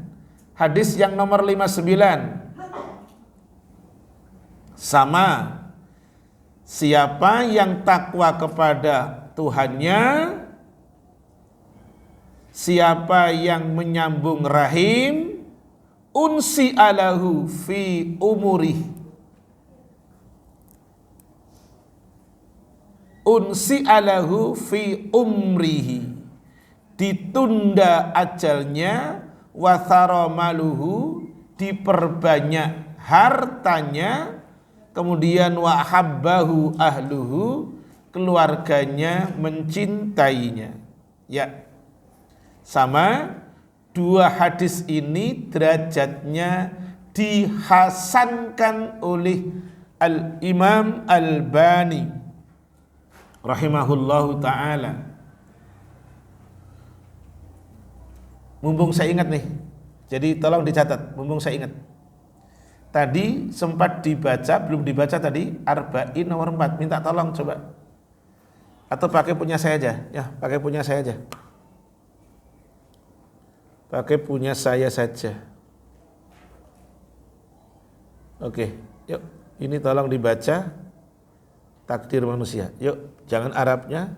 A: hadis yang nomor 59. Sama, siapa yang takwa kepada Tuhannya, siapa yang menyambung rahim, unsi alahu fi umurih, unsi alahu fi umrihi, ditunda ajalnya, wathara maluhu, diperbanyak hartanya, kemudian wahabbahu ahluhu, keluarganya mencintainya. Ya, sama, dua hadis ini derajatnya dihasankan oleh Al-Imam Al-Albani rahimahullahu ta'ala. Mumpung saya ingat nih, jadi tolong dicatat, mumpung saya ingat. Tadi sempat dibaca, belum dibaca tadi, Arba'in nomor 4, minta tolong coba. Atau pakai punya saya aja, ya pakai punya saya aja. Pakai punya saya saja. Oke, yuk, ini tolong dibaca, takdir manusia. Yuk, jangan Arabnya,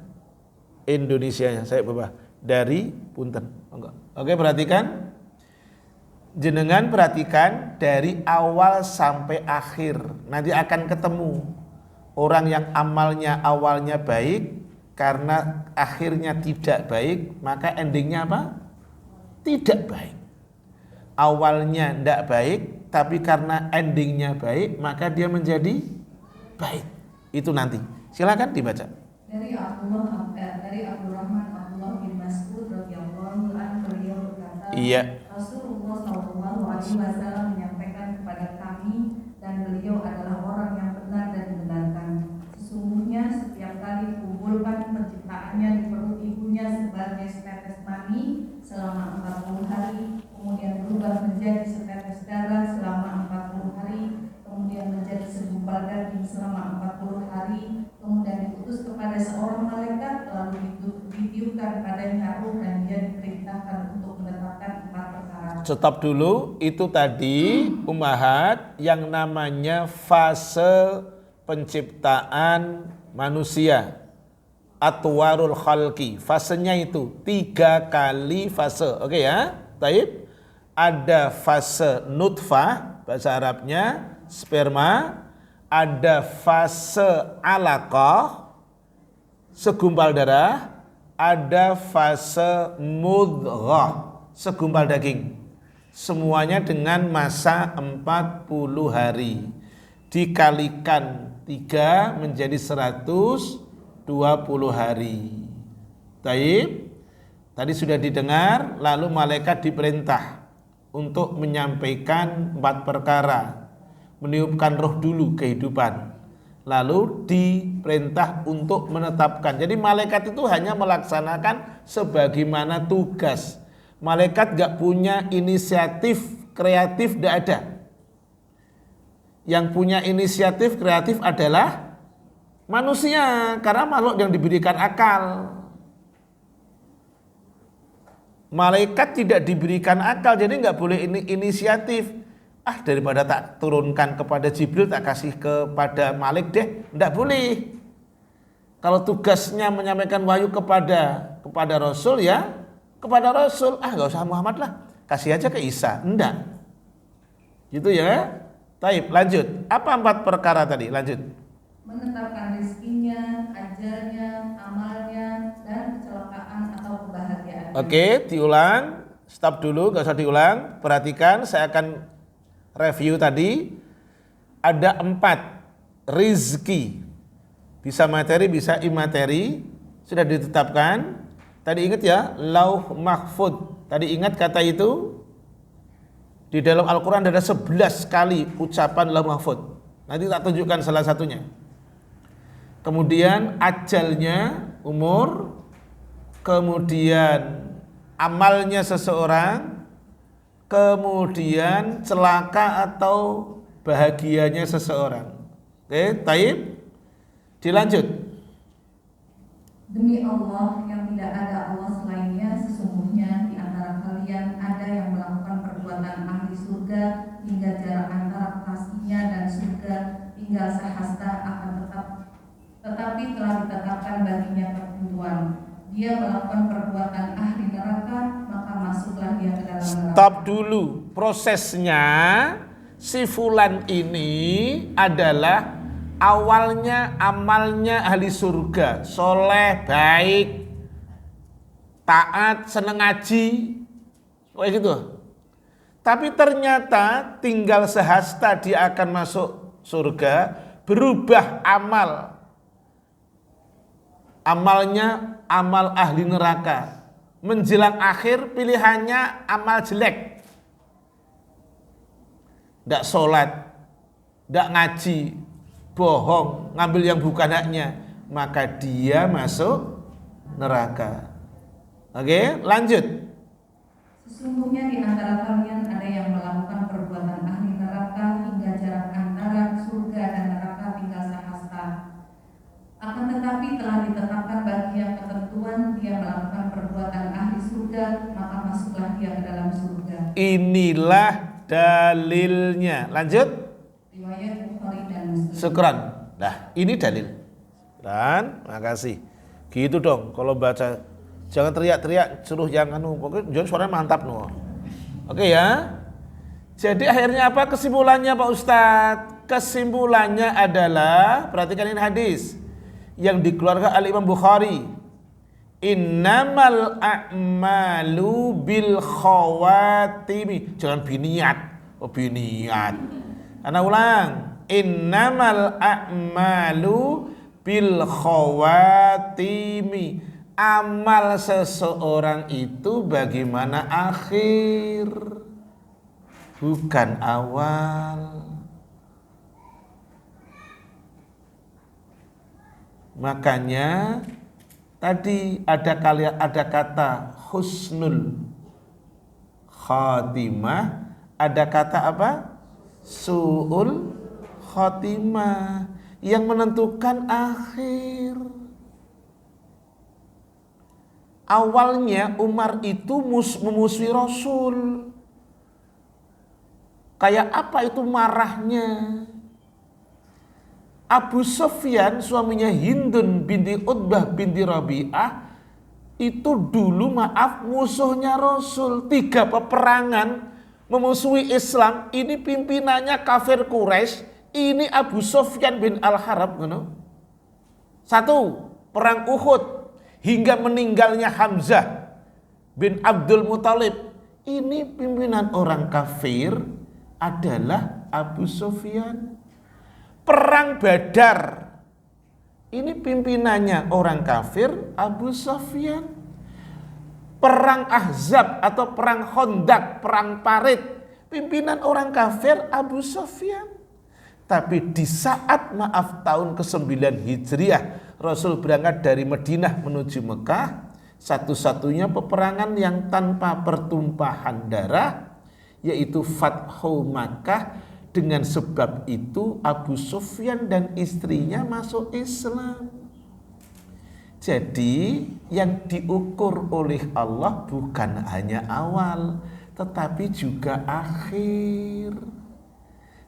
A: Indonesianya, saya bawa dari punten. Oke, perhatikan. Jenengan perhatikan dari awal sampai akhir. Nanti akan ketemu orang yang amalnya awalnya baik, karena akhirnya tidak baik, maka endingnya apa? Tidak baik. Awalnya tidak baik, tapi karena endingnya baik, maka dia menjadi baik. Itu nanti. Silakan dibaca.
B: Dari Abdurrahman Abdullah bin Mas'ud radhiyallahu anhu, beliau berkata,
A: Iya.
B: Rasulullah SAW menyampaikan kepada kami, dan beliau adalah orang yang benar dan dibenarkan. Sesungguhnya setiap kali dikumpulkan penciptaannya di perut ibunya sebagai setetes mani selama 40 hari, kemudian berubah menjadi setetes darah selama 40 hari, kemudian menjadi segumpal daging selama 40 hari, kemudian diutus kepada seorang malaikat, lalu ditiupkan padanya ruh, dan dia diperintahkan untuk menetapkan 4 perkara.
A: Stop dulu, itu tadi Ummahat yang namanya fase penciptaan manusia, atwarul khalqi. Fasenya itu 3 kali fase. Oke ya, taib. Ada fase nutfah, bahasa Arabnya sperma. Ada fase alaqah, segumpal darah. Ada fase mudghah, segumpal daging. Semuanya dengan masa 40 hari. Dikalikan 3 menjadi 120 hari. Taib. Tadi sudah didengar, lalu malaikat diperintah untuk menyampaikan 4 perkara. Meniupkan roh dulu kehidupan. Lalu diperintah untuk menetapkan. Jadi malaikat itu hanya melaksanakan sebagaimana tugas. Malaikat gak punya inisiatif kreatif, gak ada. Yang punya inisiatif kreatif adalah manusia, karena makhluk yang diberikan akal. Malaikat tidak diberikan akal, jadi gak boleh inisiatif. Daripada tak turunkan kepada Jibril, tak kasih kepada Malik deh, ndak boleh. Kalau tugasnya menyampaikan wahyu kepada Rasul, ya kepada Rasul. Nggak usah Muhammad lah, kasih aja ke Isa. Ndak, gitu ya. Taib, lanjut. Apa 4 perkara tadi? Lanjut.
B: Menetapkan rezekinya, ajalnya, amalnya, dan kecelakaan atau kebahagiaan.
A: Oke, diulang. Stop dulu, nggak usah diulang. Perhatikan, saya akan review tadi. Ada 4 rizki, bisa materi bisa imateri, sudah ditetapkan. Tadi ingat ya, lauh mahfud. Tadi ingat kata itu, Di dalam Al-Quran ada 11 kali ucapan Lauhul Mahfuz. Nanti tak tunjukkan salah satunya. Kemudian ajalnya, umur, kemudian amalnya seseorang, kemudian celaka atau bahagianya seseorang. Oke, taib. Dilanjut.
B: Demi Allah yang tidak ada Allah selainnya, sesungguhnya di antara kalian ada yang melakukan perbuatan ahli surga hingga jarak antara pastinya dan surga tinggal sehasta akan tetapi telah ditetapkan baginya ketentuan. Dia melakukan perbuatan ahli neraka, maka masuklah dia ke dalam neraka.
A: Stop dulu. Prosesnya si fulan ini adalah awalnya amalnya ahli surga, soleh, baik, taat, seneng ngaji, kayak gitu. Tapi ternyata tinggal sehasta dia akan masuk surga, berubah amalnya amal ahli neraka. Menjelang akhir pilihannya amal jelek, tidak sholat, tidak ngaji, bohong, ngambil yang bukan haknya, maka dia masuk neraka. Oke, lanjut.
B: Sesungguhnya di antara kalian ada yang melakukan perbuatan ahli neraka hingga jarak antara surga dan neraka tinggal sehasta. Akan tetapi telah ditetapkan bagi yang ketentuan, dia melakukan perbuatan ahli surga, maka masuklah dia ke dalam surga.
A: Inilah dalilnya. Lanjut.
B: Riwayat Bukhari dan Muslim.
A: Syukran. Nah, ini dalil. Dan makasih. Gitu dong kalau baca. Jangan teriak-teriak suruh yang pokoknya jangan suaranya mantap no. Oke ya. Jadi akhirnya apa kesimpulannya Pak Ustadz? Kesimpulannya adalah, perhatikan ini hadis yang dikeluarkan oleh Imam Bukhari. Innamal a'malu bil khawatimi. Jangan biniat. Oh biniat. Ana ulang. Innamal a'malu bil khawatimi. Amal seseorang itu bagaimana akhir, bukan awal. Makanya tadi ada kata husnul khatimah, ada kata apa? Su'ul khatimah, yang menentukan akhir. Awalnya Umar itu memusuhi Rasul. Kayak apa itu marahnya? Abu Sufyan suaminya Hindun binti Utbah binti Rabi'ah itu dulu musuhnya Rasul. 3 peperangan memusuhi Islam. Ini pimpinannya kafir Quraisy. Ini Abu Sufyan bin Al-Harab. 1. Perang Uhud hingga meninggalnya Hamzah bin Abdul Muthalib. Ini pimpinan orang kafir adalah Abu Sufyan. Perang Badar, ini pimpinannya orang kafir Abu Sufyan. Perang Ahzab atau perang Khandaq, perang Parit, pimpinan orang kafir Abu Sufyan. Tapi di saat tahun ke-9 Hijriah, Rasul berangkat dari Madinah menuju Mekah, satu-satunya peperangan yang tanpa pertumpahan darah, yaitu Fathu Makkah. Dengan sebab itu Abu Sufyan dan istrinya masuk Islam. Jadi yang diukur oleh Allah bukan hanya awal, tetapi juga akhir.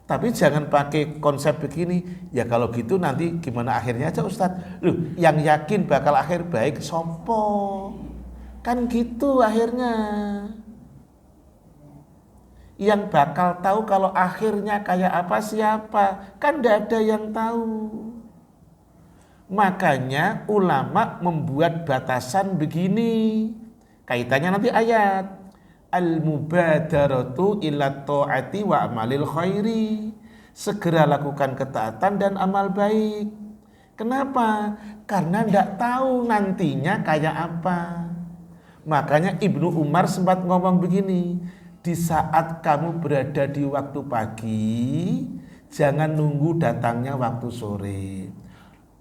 A: Tapi jangan pakai konsep begini, ya kalau gitu nanti gimana akhirnya aja Ustadz. Loh, yang yakin bakal akhir baik sopo? Kan gitu akhirnya. Yang bakal tahu kalau akhirnya kayak apa siapa? Kan tidak ada yang tahu. Makanya ulama membuat batasan begini. Kaitannya nanti ayat. Al-mubadaratu ila ta'ati wa amalil khairi. Segera lakukan ketaatan dan amal baik. Kenapa? Karena tidak tahu nantinya kayak apa. Makanya Ibnu Umar sempat ngomong begini. di saat kamu berada di waktu pagi, jangan nunggu datangnya waktu sore.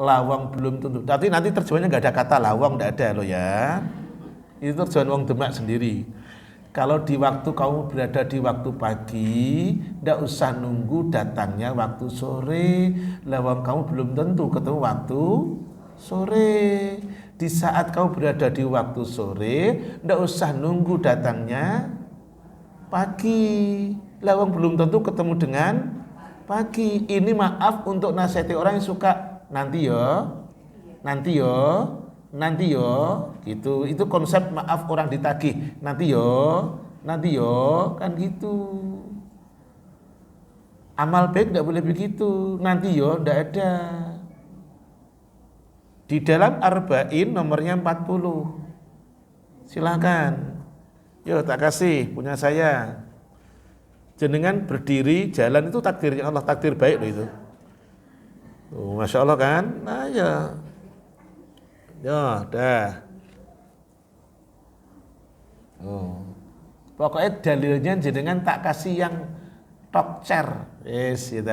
A: Lawang belum tentu. Tapi nanti terjemahannya nggak ada kata lawang, nggak ada loh ya. Itu terjemahan wong Demak sendiri. Kalau di waktu kamu berada di waktu pagi, nggak usah nunggu datangnya waktu sore. Lawang kamu belum tentu ketemu waktu sore. Di saat kamu berada di waktu sore, nggak usah nunggu datangnya pagi. Lawang belum tentu ketemu dengan pagi. Ini maaf untuk nasihati orang yang suka nanti yo, gitu. Itu konsep maaf orang ditagih. Nanti yo, kan gitu. Amal baik tidak boleh begitu. Nanti yo, tidak ada. Di dalam Arba'in nomornya 40. Silakan. Yo, tak kasih punya saya. Jenengan berdiri jalan itu takdirnya Allah, takdir baik loh itu. Masya Allah kan? Nah ya, dah. Pokoknya dalilnya jenengan tak kasih yang top chair, yes, gitu.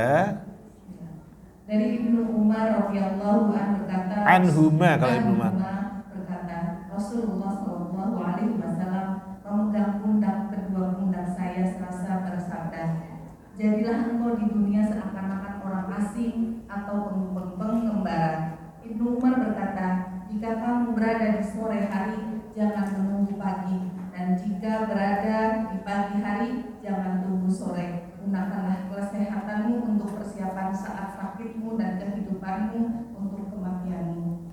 B: Dari Ibnu Umar radhiyallahu anhu berkata,
A: Anhuma kalau Ibnu Umar
B: berkata, Rasulullah Shallallahu Alaihi Wasallam memegang pundak kedua pundak saya serasa bersabda, jadilah engkau di dunia seakan-akan orang asing atau pengembara. Ibnu Umar berkata, jika kamu berada di sore hari, jangan menunggu pagi, dan jika berada di pagi hari, jangan tunggu sore. Gunakanlah kesehatanmu untuk persiapan saat sakitmu dan kehidupanmu untuk kematianmu.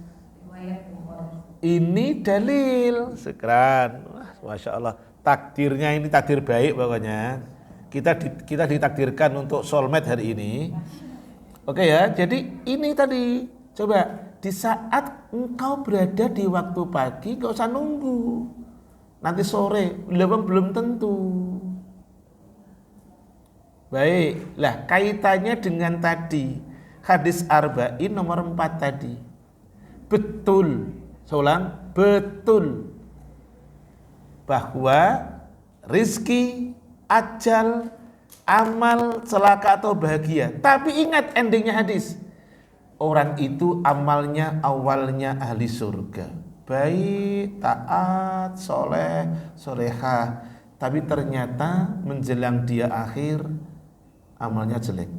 B: Riwayat Bukhari.
A: ini dalil sekeran. Masya Allah, takdirnya ini takdir baik pokoknya. Kita ditakdirkan untuk soulmate hari ini. Oke ya, jadi ini tadi, coba di saat engkau berada di waktu pagi, gak usah nunggu nanti sore, lewang belum tentu. Baik, lah kaitannya dengan tadi hadis Arba'in nomor 4 tadi. Betul, saya ulang, betul bahwa rizki, ajal, amal, celaka atau bahagia. Tapi ingat endingnya hadis. Orang itu amalnya awalnya ahli surga. Baik, taat, soleh, solehah. Tapi ternyata menjelang dia akhir, amalnya jelek.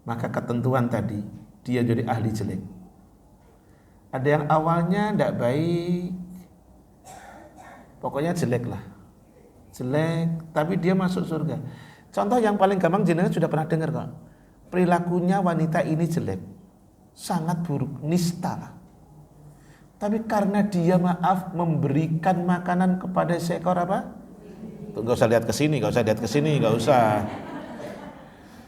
A: Maka ketentuan tadi, dia jadi ahli jelek. Ada yang awalnya tidak baik, pokoknya jelek lah. Jelek, tapi dia masuk surga. Contoh yang paling gampang jenengan sudah pernah dengar kok. Perilakunya wanita ini jelek, sangat buruk, nista lah. Tapi karena dia maaf memberikan makanan kepada seekor apa? Tuh, gak usah lihat ke sini, gak usah.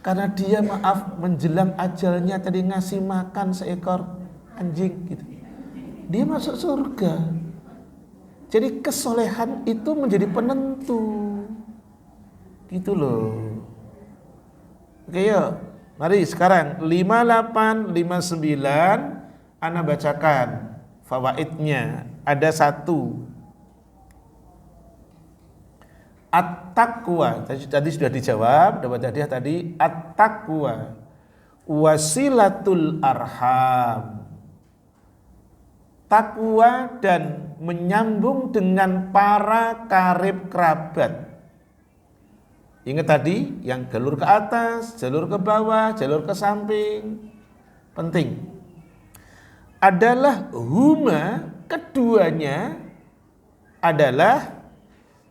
A: Karena dia maaf menjelang ajalnya tadi ngasih makan seekor anjing gitu. Dia masuk surga. Jadi kesolehan itu menjadi penentu. Gitu loh. Oke yuk. Mari sekarang 5859 ana bacakan fawaidnya. Ada 1. At-taqwa. Tadi sudah dijawab, dapat hadiah tadi. At-taqwa wasilatul arham. Takwa dan menyambung dengan para karib kerabat. Ingat tadi yang jalur ke atas, jalur ke bawah, jalur ke samping. Penting. Adalah huma, keduanya adalah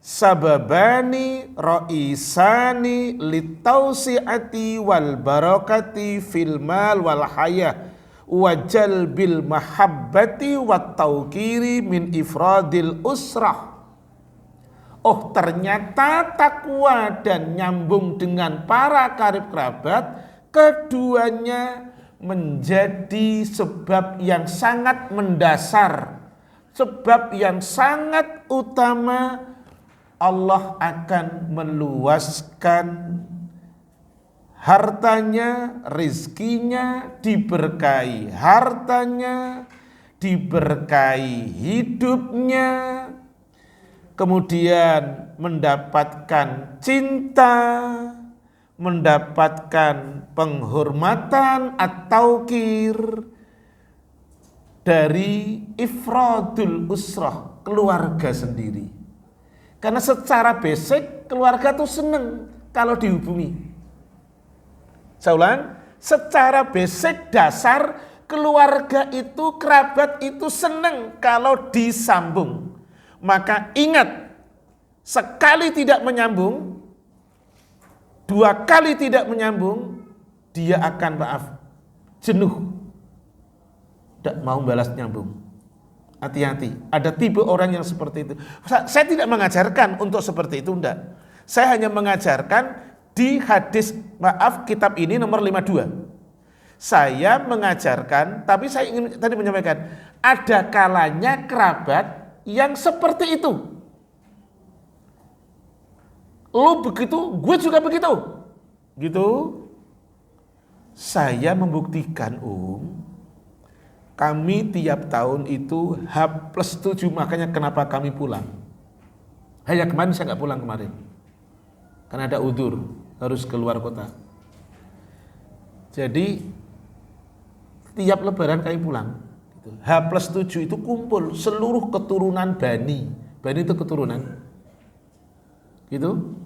A: sababani ra'isani litausiati wal barakati fil mal wal hayah wajal bil mahabbati wat tauqiri min ifradil usrah. Oh, ternyata takwa dan nyambung dengan para karib kerabat, keduanya menjadi sebab yang sangat mendasar, sebab yang sangat utama. Allah akan meluaskan hartanya, rizkinya diberkahi, hartanya diberkahi, hidupnya kemudian mendapatkan cinta, mendapatkan penghormatan atau kir dari ifradul usrah, keluarga sendiri. Karena secara basic keluarga tuh seneng kalau dihubungi. Saya ulang, secara basic dasar keluarga itu, kerabat itu seneng kalau disambung. Maka ingat, sekali tidak menyambung, dua kali tidak menyambung, dia akan jenuh, tidak mau balas nyambung. Hati-hati, ada tipe orang yang seperti itu. Saya tidak mengajarkan untuk seperti itu, enggak. Saya hanya mengajarkan di hadis, kitab ini nomor 52. Saya mengajarkan, tapi saya ingin tadi menyampaikan, ada kalanya kerabat yang seperti itu. Lu begitu, gue juga begitu. Gitu. Saya membuktikan, kami tiap tahun itu H+7, makanya kenapa kami pulang. Hanya kemarin saya nggak pulang kemarin. Karena ada udzur, harus keluar kota. Jadi tiap lebaran kami pulang. H+7 itu kumpul seluruh keturunan Bani. Bani itu keturunan. Gitu.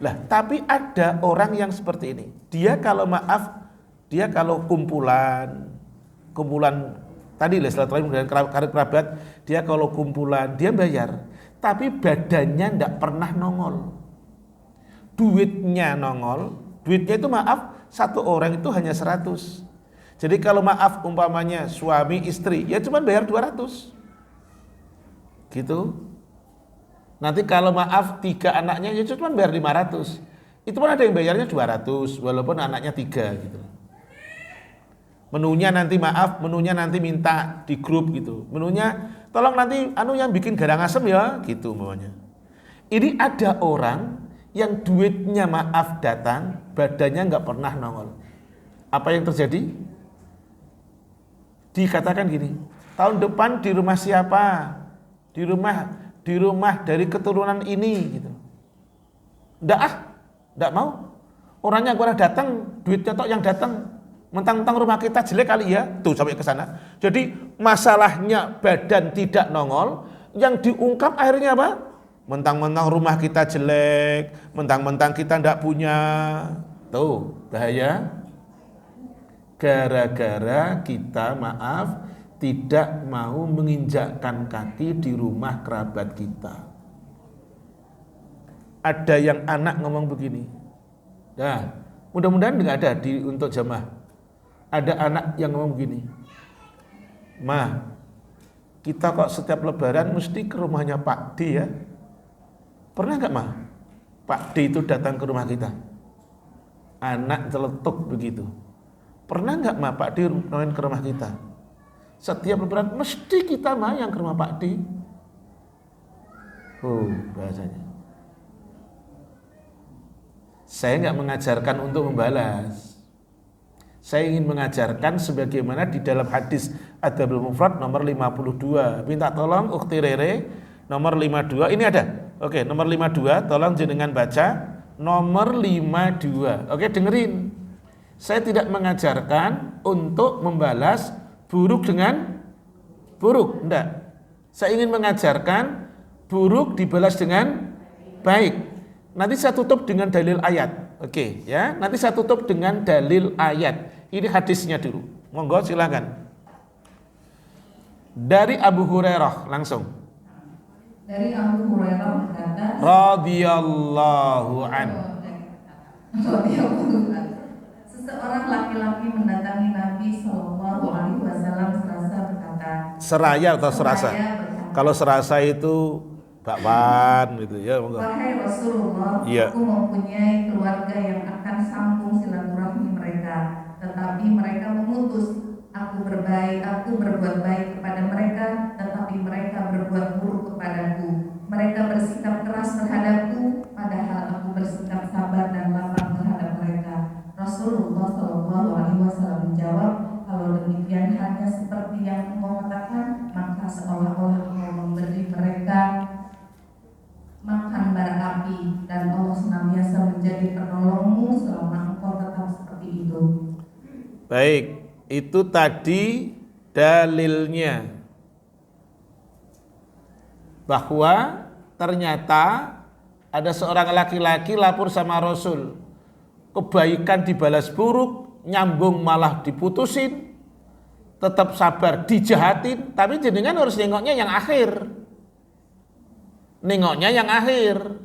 A: Lah, tapi ada orang yang seperti ini. Dia kalau kumpulan tadi silaturahim dengan kerabat, dia kalau kumpulan dia bayar, tapi badannya tidak pernah nongol. Duitnya nongol, duitnya itu satu orang itu hanya 100. Jadi kalau umpamanya suami istri, ya cuma bayar 200. Gitu. Nanti kalau 3 anaknya ya cuma bayar 500. Itu pun ada yang bayarnya 200 walaupun anaknya 3 gitu. Menunya nanti minta di grup gitu. Menunya tolong nanti yang bikin garang asem ya gitu umpamanya. Ini ada orang yang duitnya datang, badannya nggak pernah nongol. Apa yang terjadi? Dikatakan gini, tahun depan di rumah siapa? Di rumah dari keturunan ini gitu. Nggak mau. Orangnya gua datang, duitnya tok yang datang. Mentang-mentang rumah kita jelek kali ya, tuh sampai ke sana. Jadi masalahnya badan tidak nongol, yang diungkap akhirnya apa? Mentang-mentang rumah kita jelek, mentang-mentang kita ndak punya. Tuh, bahaya. Gara-gara kita tidak mau menginjakkan kaki di rumah kerabat kita. Ada yang anak ngomong begini. Nah, mudah-mudahan nggak ada untuk jamaah. Ada anak yang ngomong begini. Ma, kita kok setiap lebaran mesti ke rumahnya Pak D ya? Pernah nggak Ma? Pak D itu datang ke rumah kita. Anak celetuk begitu. Pernah nggak Ma Pak D main ke rumah kita? Setiap lebaran mesti kita yang ke rumah Pak D. Bahasanya. Saya nggak mengajarkan untuk membalas. Saya ingin mengajarkan sebagaimana di dalam hadis Adabul Mufrad nomor 52. Minta tolong Ukhti Rere nomor 52. Ini ada. Oke, nomor 52 tolong jenengan baca nomor 52. Oke, dengerin. Saya tidak mengajarkan untuk membalas buruk dengan buruk, enggak. Saya ingin mengajarkan buruk dibalas dengan baik. Nanti saya tutup dengan dalil ayat. Oke, ya. Nanti saya tutup dengan dalil ayat. Ini hadisnya dulu. Monggo silakan. Dari Abu Hurairah langsung.
B: Dari Abu Hurairah berkata,
A: radhiyallahu anhu.
B: Seseorang laki-laki mendatangi Nabi Shallallahu Alaihi Wasallam serasa berkata.
A: Seraya atau serasa? Kalau serasa itu bakwan gitu ya.
B: Wahai Rasulullah,
A: ya.
B: Aku mempunyai keluarga yang akan sambung silaturahmi mereka, tetapi mereka memutus. Aku berbuat baik kepada mereka, tetapi mereka berbuat buruk kepadaku. Mereka bersikap keras terhadapku, padahal aku bersikap sabar dan lapang terhadap mereka. Rasulullah Shallallahu Alaihi Wasallam menjawab, kalau demikian hanya seperti yang engkau katakan, maka seolah-olah engkau memberi mereka api, dan Allah senantiasa menjadi penolongmu selama engkau tetap seperti itu.
A: Baik, itu tadi dalilnya bahwa ternyata ada seorang laki-laki lapor sama Rasul, kebaikan dibalas buruk, nyambung malah diputusin, tetap sabar dijahatin, tapi jenengan harus nengoknya yang akhir. Nengoknya yang akhir.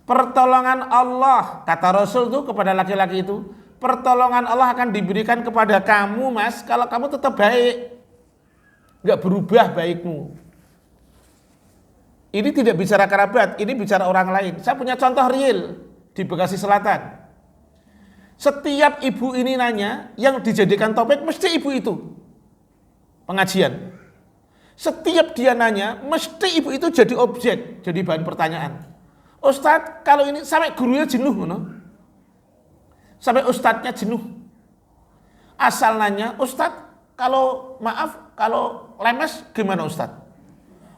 A: Pertolongan Allah, kata Rasul tuh kepada laki-laki itu, pertolongan Allah akan diberikan kepada kamu, Mas, kalau kamu tetap baik, nggak berubah baikmu. Ini tidak bicara kerabat, ini bicara orang lain. Saya punya contoh real di Bekasi Selatan. Setiap ibu ini nanya, yang dijadikan topik mesti ibu itu pengajian. Setiap dia nanya, mesti ibu itu jadi objek, jadi bahan pertanyaan. Ustadz, kalau ini sampai gurunya jenuh, no? Sampai ustadznya jenuh. Asal nanya, Ustadz, kalau maaf, kalau lemes gimana Ustadz?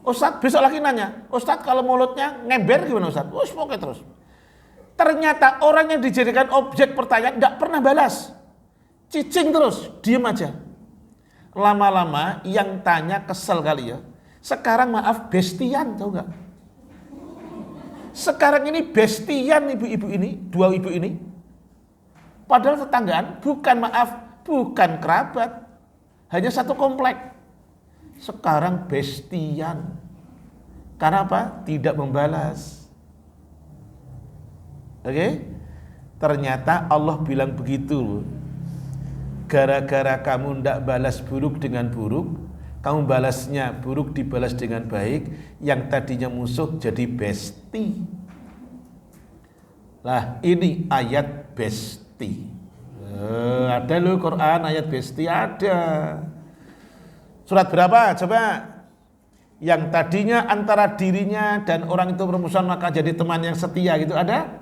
A: Ustadz besok lagi nanya, Ustadz kalau mulutnya ngember gimana Ustadz? Oke terus. Ternyata orang yang dijadikan objek pertanyaan tidak pernah balas. Cicing terus, diem aja. Lama-lama yang tanya kesel kali ya. Sekarang maaf bestian, tahu nggak? Sekarang ini bestian ibu-ibu ini, dua ibu ini. Padahal tetanggaan, bukan kerabat. Hanya satu komplek. Sekarang bestian. Karena apa? Tidak membalas. Oke? Ternyata Allah bilang begitu. Gara-gara kamu tidak balas buruk dengan buruk, kamu balasnya buruk dibalas dengan baik, yang tadinya musuh jadi besti. Lah ini ayat besti. Ada loh Quran ayat besti, ada. Surat berapa? Coba. Yang tadinya antara dirinya dan orang itu bermusuhan maka jadi teman yang setia gitu, ada?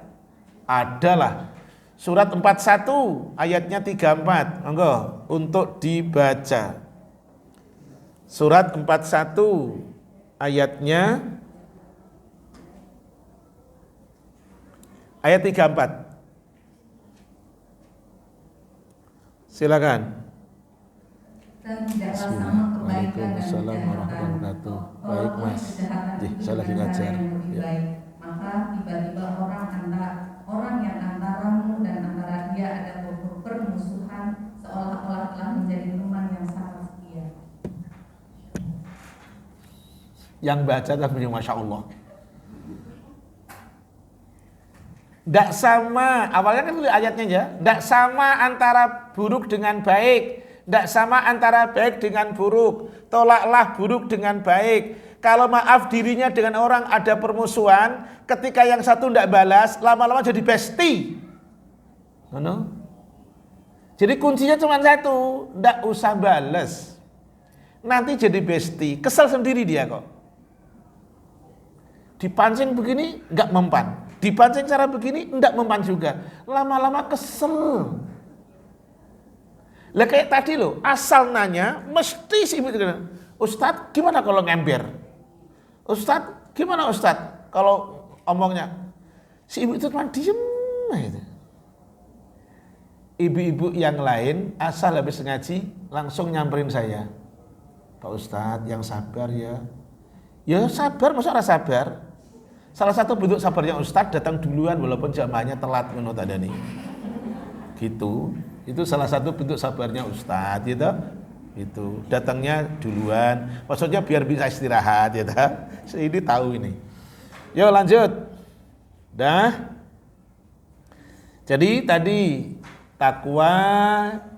A: Adalah. Surat 41 ayatnya 34. Monggo untuk dibaca. Surat 41 ayatnya ayat 34. Silakan.
B: Dan tidaklah sama kebaikan dan kejahatan.
A: Baik Mas. Saya lagi ngajar. Ya.
B: Maka tiba-tiba orang yang antaramu dan antara dia ada permusuhan seolah-olah telah menjadi teman yang sangat setia.
A: Yang baca tapi Masya Allah. Tidak sama, awalnya kan ayatnya ya. Tidak sama antara buruk dengan baik. Tidak sama antara baik dengan buruk. Tolaklah buruk dengan baik. Kalau maaf dirinya dengan orang ada permusuhan, ketika yang satu tidak balas, lama-lama jadi besti. Jadi kuncinya cuma satu, tidak usah balas. Nanti jadi besti, kesel sendiri dia kok. Dipancing begini, nggak mempan. Dipancing cara begini, tidak mempan juga. Lama-lama kesel. Lah kayak tadi loh, asal nanya, mesti si ibu itu kena, Ustadz gimana kalau ngember? Ustadz gimana Ustadz kalau omongnya? Si ibu itu cuma diem gitu. Ibu-ibu yang lain asal habis ngaji langsung nyamperin saya. Pak Ustadz yang sabar ya. Ya sabar, masa ora sabar? Salah satu bentuk sabarnya Ustadz datang duluan walaupun jamaahnya telat menurut ada nih. Gitu. Itu salah satu bentuk sabarnya Ustadz gitu. Itu datangnya duluan. Maksudnya biar bisa istirahat ya. Ini tahu ini. Yuk lanjut. Dah. Jadi tadi takwa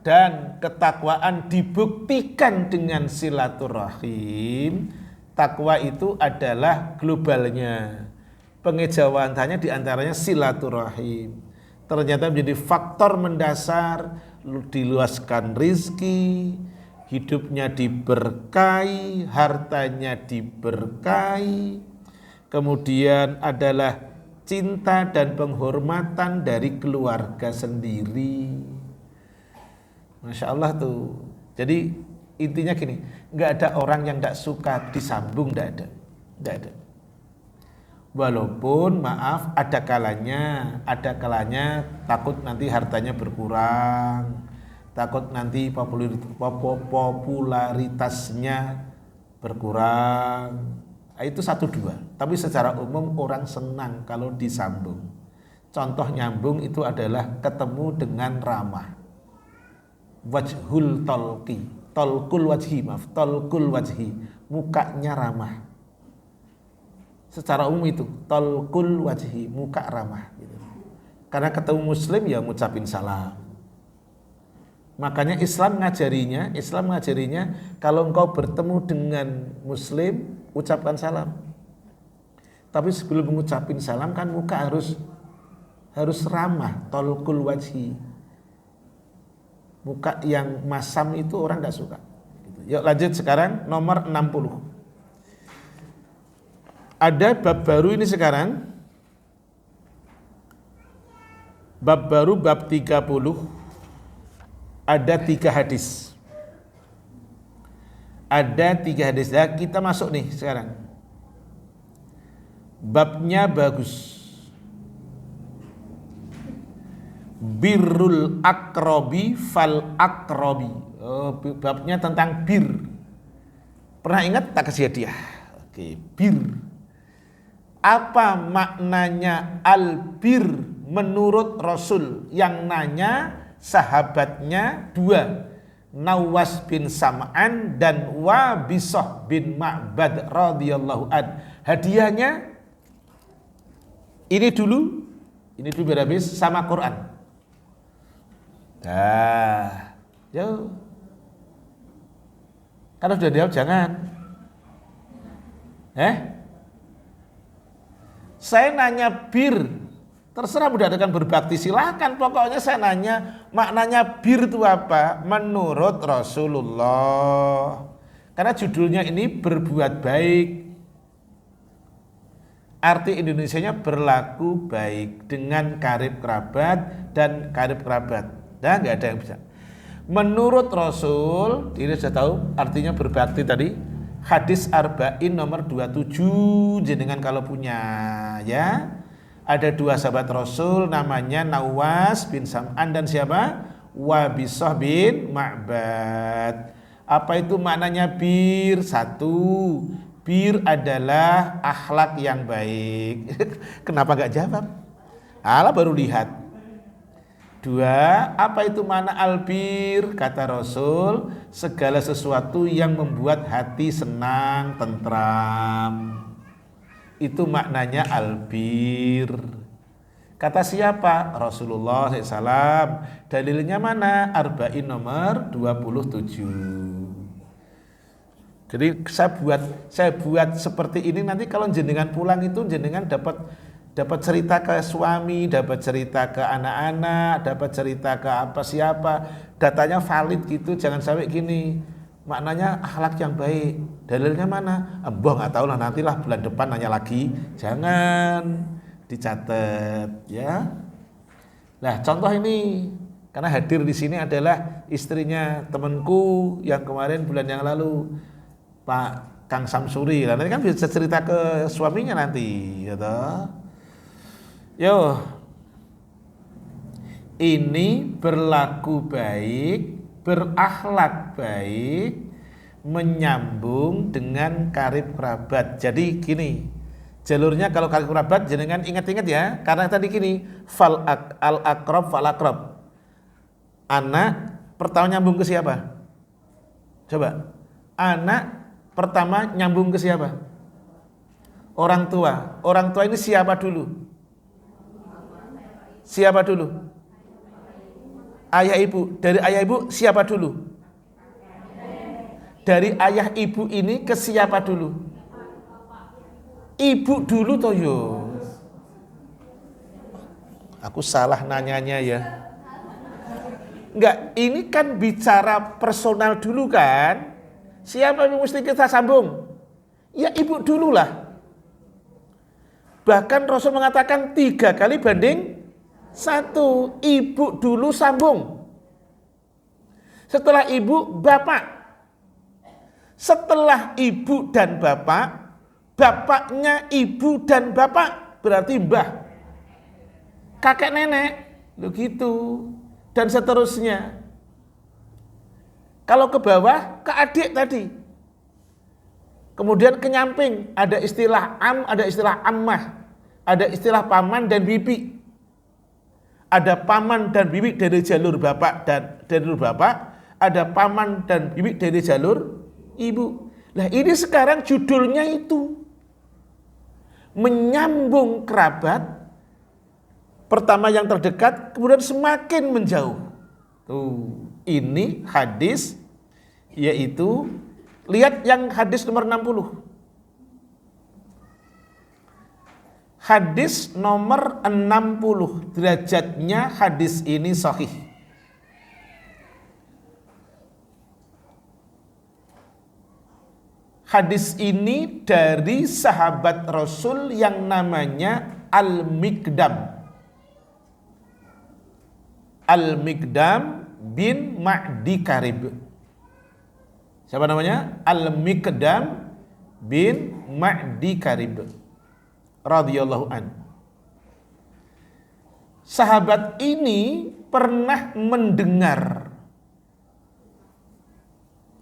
A: dan ketakwaan dibuktikan dengan silaturahim. Takwa itu adalah globalnya. Pengejawantannya diantaranya silaturahim. Ternyata menjadi faktor mendasar, diluaskan rizki, hidupnya diberkahi, hartanya diberkahi. Kemudian adalah cinta dan penghormatan dari keluarga sendiri. Masya Allah tuh. Jadi intinya gini, nggak ada orang yang nggak suka disambung, nggak ada. Walaupun maaf ada kalanya takut nanti hartanya berkurang, takut nanti popularitasnya berkurang. Itu 1-2. Tapi secara umum orang senang kalau disambung. Contoh nyambung itu adalah ketemu dengan ramah. Wajhul tolki, tolkul wajhi, mukanya ramah. Secara umum itu tolkul wajhi, muka ramah gitu. Karena ketemu muslim ya ngucapin salam. Makanya Islam ngajarinya kalau engkau bertemu dengan muslim ucapkan salam. Tapi sebelum mengucapin salam kan muka harus ramah, tolkul wajhi. Muka yang masam itu orang enggak suka. Yuk lanjut sekarang nomor 60. Ada bab baru ini sekarang. Bab baru bab 30. Ada 3 hadis. Ada 3 hadis. Nah, kita masuk nih sekarang. Babnya bagus. Birrul akrobi fal akrobi. Babnya tentang bir. Pernah ingat tak kasih hadiah? Oke, bir. Apa maknanya albir menurut Rasul? Yang nanya sahabatnya 2, Nawas bin Sam'an dan Wabisah bin Ma'bad radhiyallahu an. Hadiahnya ini dulu biar habis sama Quran. Dah, yo. Kalau sudah jawab jangan. Saya nanya bir, terserah budak akan berbakti silahkan. Pokoknya saya nanya maknanya bir itu apa menurut Rasulullah. Karena judulnya ini berbuat baik. Arti Indonesianya berlaku baik dengan karib kerabat dan karib kerabat. Dah nggak ada yang bisa. Menurut Rasul, ini sudah tahu artinya berbakti tadi. Hadis Arba'in nomor 27 jenengan kalau punya ya. Ada 2 sahabat Rasul namanya Nawas bin Sam'an dan siapa? Wabisah bin Ma'bad. Apa itu maknanya bir? 1, bir adalah akhlak yang baik. Kenapa gak jawab? Alah baru lihat. 2, apa itu makna albir? Kata Rasul, segala sesuatu yang membuat hati senang, tentram. Itu maknanya albir. Kata siapa? Rasulullah SAW. Dalilnya mana? Arba'in nomor 27. Jadi saya buat seperti ini nanti kalau jenengan pulang itu jenengan dapat cerita ke suami, dapat cerita ke anak-anak, dapat cerita ke apa siapa, datanya valid gitu, jangan sampai gini. Maknanya akhlak yang baik. Dalilnya mana? Mbah nggak tahu lah, nantilah bulan depan nanya lagi. Jangan dicatat ya. Nah, contoh ini karena hadir di sini adalah istrinya temanku yang kemarin bulan yang lalu, Pak Kang Samsuri. Nah, nanti kan bisa cerita ke suaminya nanti, gitu. Yo, ini berlaku baik, berakhlak baik, menyambung dengan karib kerabat. Jadi gini, jalurnya kalau karib kerabat jenengan ingat-ingat ya, karena tadi gini, al akrab fal akrab. Anak pertama nyambung ke siapa? Coba, anak pertama nyambung ke siapa? Orang tua. Orang tua ini siapa dulu? Siapa dulu? Ayah ibu. Dari ayah ibu siapa dulu? Dari ayah ibu ini ke siapa dulu? Ibu dulu toh yo. Aku salah nanyanya ya. Enggak, ini kan bicara personal dulu kan. Siapa yang mesti kita sambung? Ya ibu dulu lah. Bahkan Rasul mengatakan 3 kali banding 1, ibu dulu sambung. Setelah ibu, bapak. Setelah ibu dan bapak, bapaknya ibu dan bapak berarti mbah, kakek nenek, begitu, dan seterusnya. Kalau ke bawah, ke adik tadi. Kemudian ke nyamping, ada istilah ada istilah ammah, ada istilah paman dan bibi. Ada paman dan bibi dari jalur bapak dan dari jalur bapak, ada paman dan bibi dari jalur ibu. Nah, ini sekarang judulnya itu menyambung kerabat. Pertama yang terdekat, kemudian semakin menjauh. Tuh, ini hadis, yaitu lihat yang hadis nomor 60. Hadis nomor 60, derajatnya hadis ini sahih. Hadis ini dari sahabat Rasul yang namanya Al-Miqdam. Al-Miqdam bin Ma'di Karib. Siapa namanya? Al-Miqdam bin Ma'di Karib radhiyallahu an. Sahabat ini pernah mendengar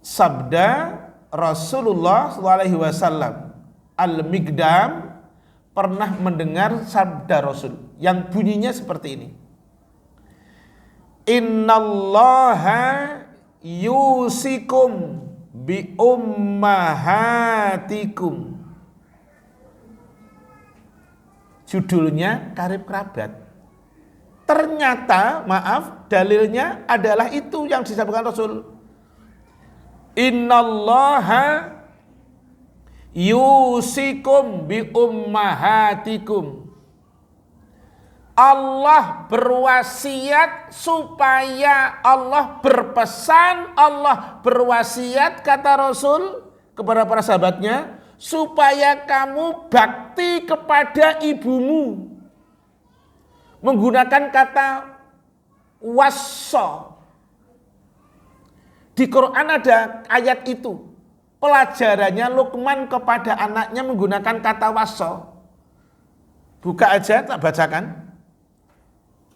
A: sabda Rasulullah SAW. Al-Miqdam pernah mendengar sabda Rasul yang bunyinya seperti ini. Innallaha yusikum bi ummahatikum. Judulnya karib kerabat. Ternyata, maaf, dalilnya adalah itu yang disebutkan Rasul. Innallaha yusikum bi ummahatikum. Allah berwasiat supaya, Allah berpesan, Allah berwasiat kata Rasul kepada para sahabatnya, supaya kamu bakti kepada ibumu. Menggunakan kata wassa. Di Quran ada ayat itu. Pelajarannya Luqman kepada anaknya menggunakan kata wassa. Buka aja, tak bacakan.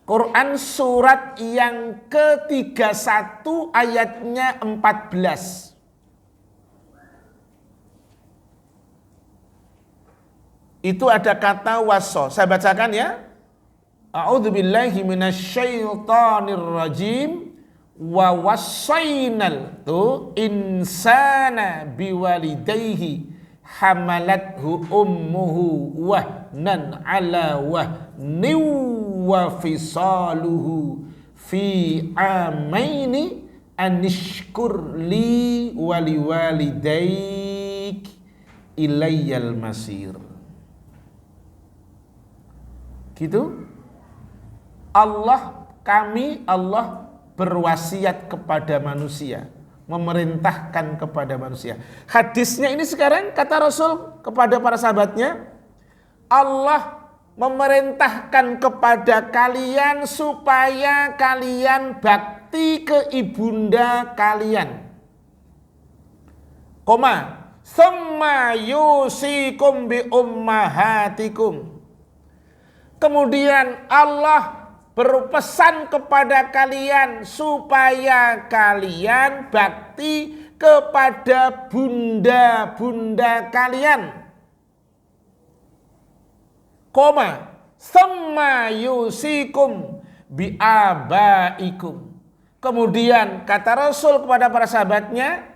A: Quran surat yang ke-31 ayatnya 14. Itu ada kata wassa. Saya bacakan ya. A'udzubillahi minasyaitonirrajim. Wa wassainal tu insana biwalidayhi hamalathu ummuhu wahnan ala wahnin wa fisaluhu fi amaini anishkur li waliwalidayk ilayyal masir. Gitu. Allah berwasiat kepada manusia, memerintahkan kepada manusia. Hadisnya ini sekarang kata Rasul kepada para sahabatnya, Allah memerintahkan kepada kalian supaya kalian bakti ke ibunda kalian. Summa yusikum bi ummahatikum. Kemudian Allah berpesan kepada kalian supaya kalian bakti kepada bunda-bunda kalian. Summa yusikum bi abaikum. Kemudian kata Rasul kepada para sahabatnya,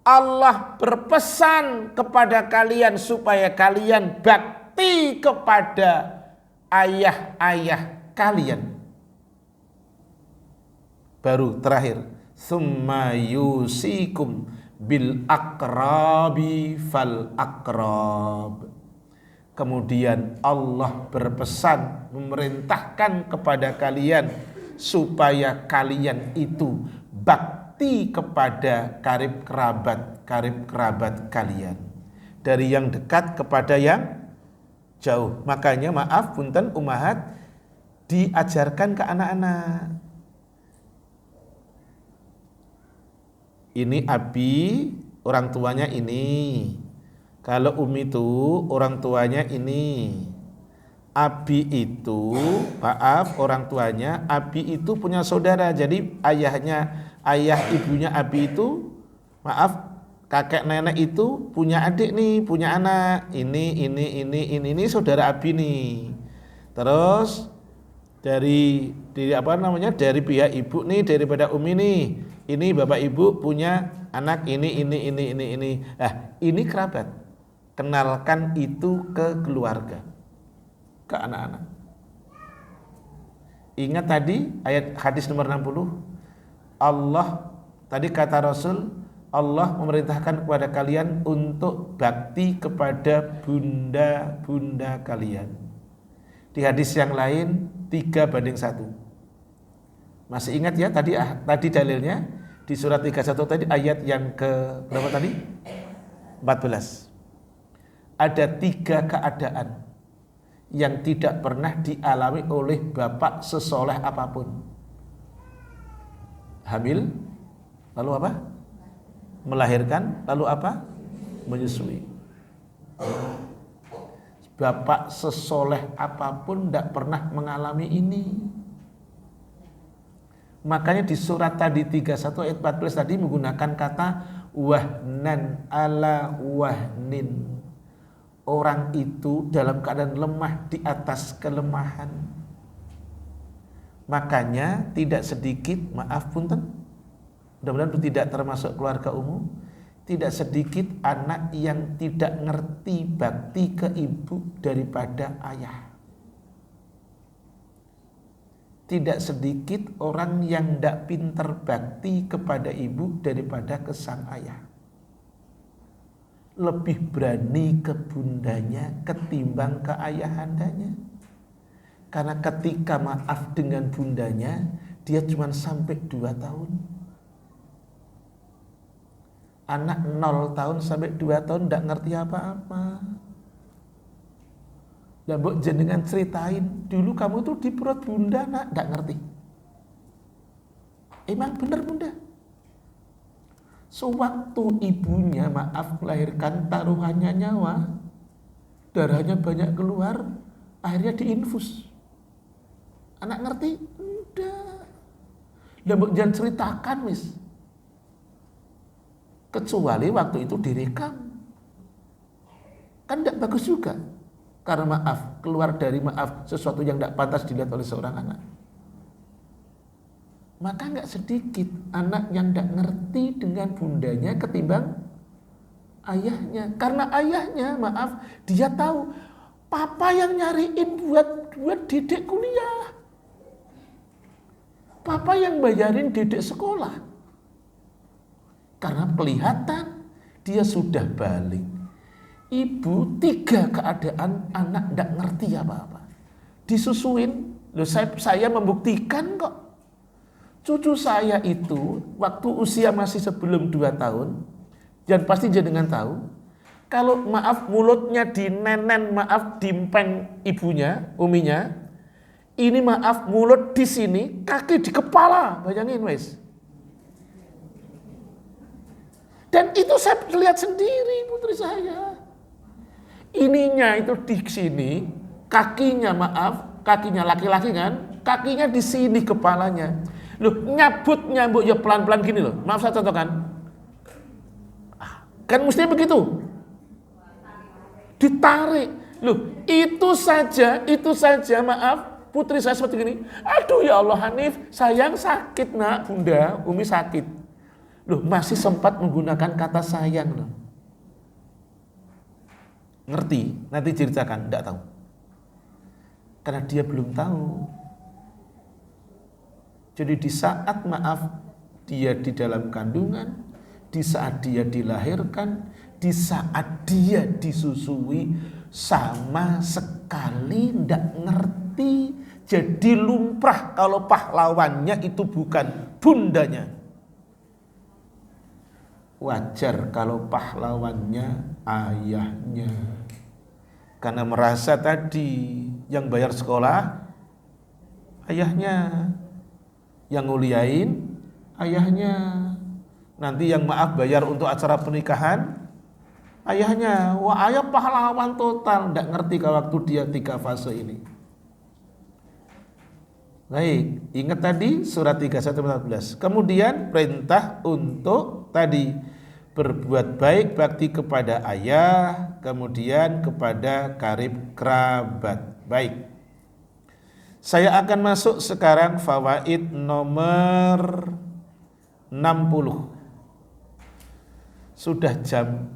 A: Allah berpesan kepada kalian supaya kalian bakti kepada ayah-ayah kalian. Baru terakhir, summa yusikum bil aqrabi fal aqrab. Kemudian Allah berpesan, memerintahkan kepada kalian supaya kalian itu bakti kepada karib kerabat kalian, dari yang dekat kepada yang jauh. Makanya maaf punten ummahat diajarkan ke anak-anak. Ini abi, orang tuanya ini. Kalau umi itu orang tuanya ini, abi itu, maaf, orang tuanya, abi itu punya saudara. Jadi ayah ibunya abi itu, maaf, kakek nenek itu punya adik nih, punya anak. Ini saudara abi nih. Terus dari apa namanya? Dari pihak ibu nih, daripada umi nih. Ini bapak ibu punya anak ini. Nah, ini kerabat. Kenalkan itu ke keluarga, ke anak-anak. Ingat tadi ayat hadis nomor 60. Allah, tadi kata Rasul, Allah memerintahkan kepada kalian untuk bakti kepada bunda-bunda kalian. Di hadis yang lain 3:1. Masih ingat ya tadi dalilnya di surat 31 tadi, ayat yang ke berapa tadi? 14. Ada 3 keadaan yang tidak pernah dialami oleh bapak sesoleh apapun. Hamil, lalu apa? Melahirkan, lalu apa? Menyusui. Bapak sesoleh apapun tidak pernah mengalami ini. Makanya di surat tadi 31 ayat 14 tadi menggunakan kata wahnan ala wahnin. Orang itu dalam keadaan lemah di atas kelemahan. Makanya tidak sedikit, maaf punten, mudah-mudahan tidak termasuk keluarga umum, tidak sedikit anak yang tidak ngerti bakti ke ibu daripada ayah. Tidak sedikit orang yang tidak pinter bakti kepada ibu daripada ke sang ayah. Lebih berani ke bundanya ketimbang ke ayahandanya. Karena ketika maaf dengan bundanya, dia cuma sampai 2 tahun. Anak 0 tahun sampai 2 tahun tidak ngerti apa-apa. Dan mbok jenengan ceritain, dulu kamu tuh di perut bunda nak, tidak ngerti. Emang benar bunda? Sewaktu ibunya maaf melahirkan, taruhannya nyawa, darahnya banyak keluar, akhirnya diinfus. Anak ngerti? Enggak. Dan jangan ceritakan mis. Kecuali waktu itu direkam. Kan tidak bagus juga. Karena maaf, keluar dari maaf sesuatu yang tidak pantas dilihat oleh seorang anak. Maka nggak sedikit anak yang tidak ngerti dengan bundanya ketimbang ayahnya. Karena ayahnya, maaf, dia tahu papa yang nyariin buat didik kuliah, papa yang bayarin didik sekolah. Karena kelihatan dia sudah balik. Ibu 3 keadaan anak tidak ngerti apa-apa. Disusuin, loh saya membuktikan kok. Cucu saya itu waktu usia masih sebelum 2 tahun, dan pasti jenengan tahu, kalau maaf mulutnya dinenen, maaf dimpeng ibunya, uminya, ini maaf mulut di sini, kaki di kepala, bayangin wes. Dan itu saya lihat sendiri putri saya. Ininya itu di sini, kakinya maaf, kakinya laki-laki kan, kakinya di sini kepalanya. Loh, nyabutnya mbok ya pelan-pelan gini loh. Maaf saya contohkan. Kan mestinya begitu. Ditarik. Loh, itu saja maaf, putri saya seperti gini. Aduh ya Allah Hanif, sayang sakit nak, bunda, umi sakit. Loh, masih sempat menggunakan kata sayang loh. Ngerti? Nanti ceritakan, enggak tahu. Karena dia belum tahu. Jadi di saat maaf dia di dalam kandungan, di saat dia dilahirkan, di saat dia disusui, sama sekali tidak ngerti. Jadi lumrah kalau pahlawannya itu bukan bundanya. Wajar kalau pahlawannya ayahnya. Karena merasa tadi yang bayar sekolah ayahnya, yang nguliain ayahnya, nanti yang maaf bayar untuk acara pernikahan ayahnya, wah ayah pahlawan total, tidak ngerti kalau waktu dia 3 fase ini. Baik, ingat tadi surat 31-14. Kemudian perintah untuk tadi berbuat baik bakti kepada ayah, kemudian kepada karib kerabat. Baik. Saya akan masuk sekarang fawaid nomor 60. Sudah jam.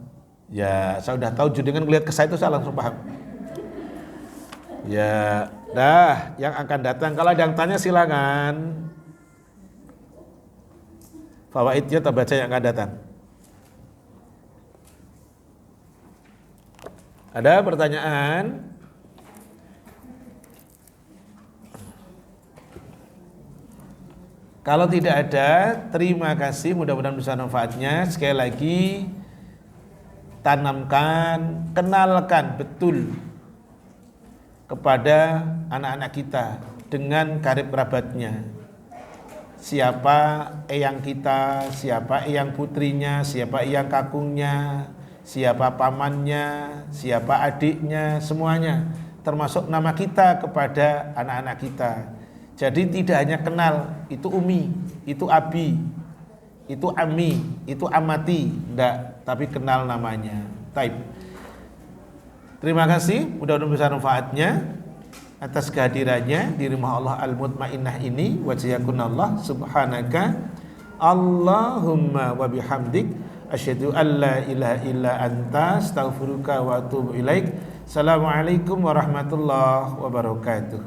A: Ya, saya sudah tahu dengan ngelihat ke saya itu saya langsung paham. Ya, dah yang akan datang. Kalau ada yang tanya silakan. Fawaidnya kita baca yang akan datang. Ada pertanyaan? Kalau tidak ada, terima kasih, mudah-mudahan bisa manfaatnya. Sekali lagi, tanamkan, kenalkan betul kepada anak-anak kita dengan karib kerabatnya. Siapa eyang kita, siapa eyang putrinya, siapa eyang kakungnya, siapa pamannya, siapa adiknya, semuanya. Termasuk nama kita kepada anak-anak kita. Jadi tidak hanya kenal, itu umi, itu abi, itu ami, itu amati, enggak, tapi kenal namanya. Taib. Terima kasih, mudah-mudahan bisa manfaatnya atas kehadirannya di rumah Allah Al-Mutmainnah ini. Wa jazakumullah subhanaka Allahumma wa bihamdik asyhadu an la ilaha illa anta astaghfiruka wa atubu ilaik. Assalamualaikum warahmatullahi wabarakatuh.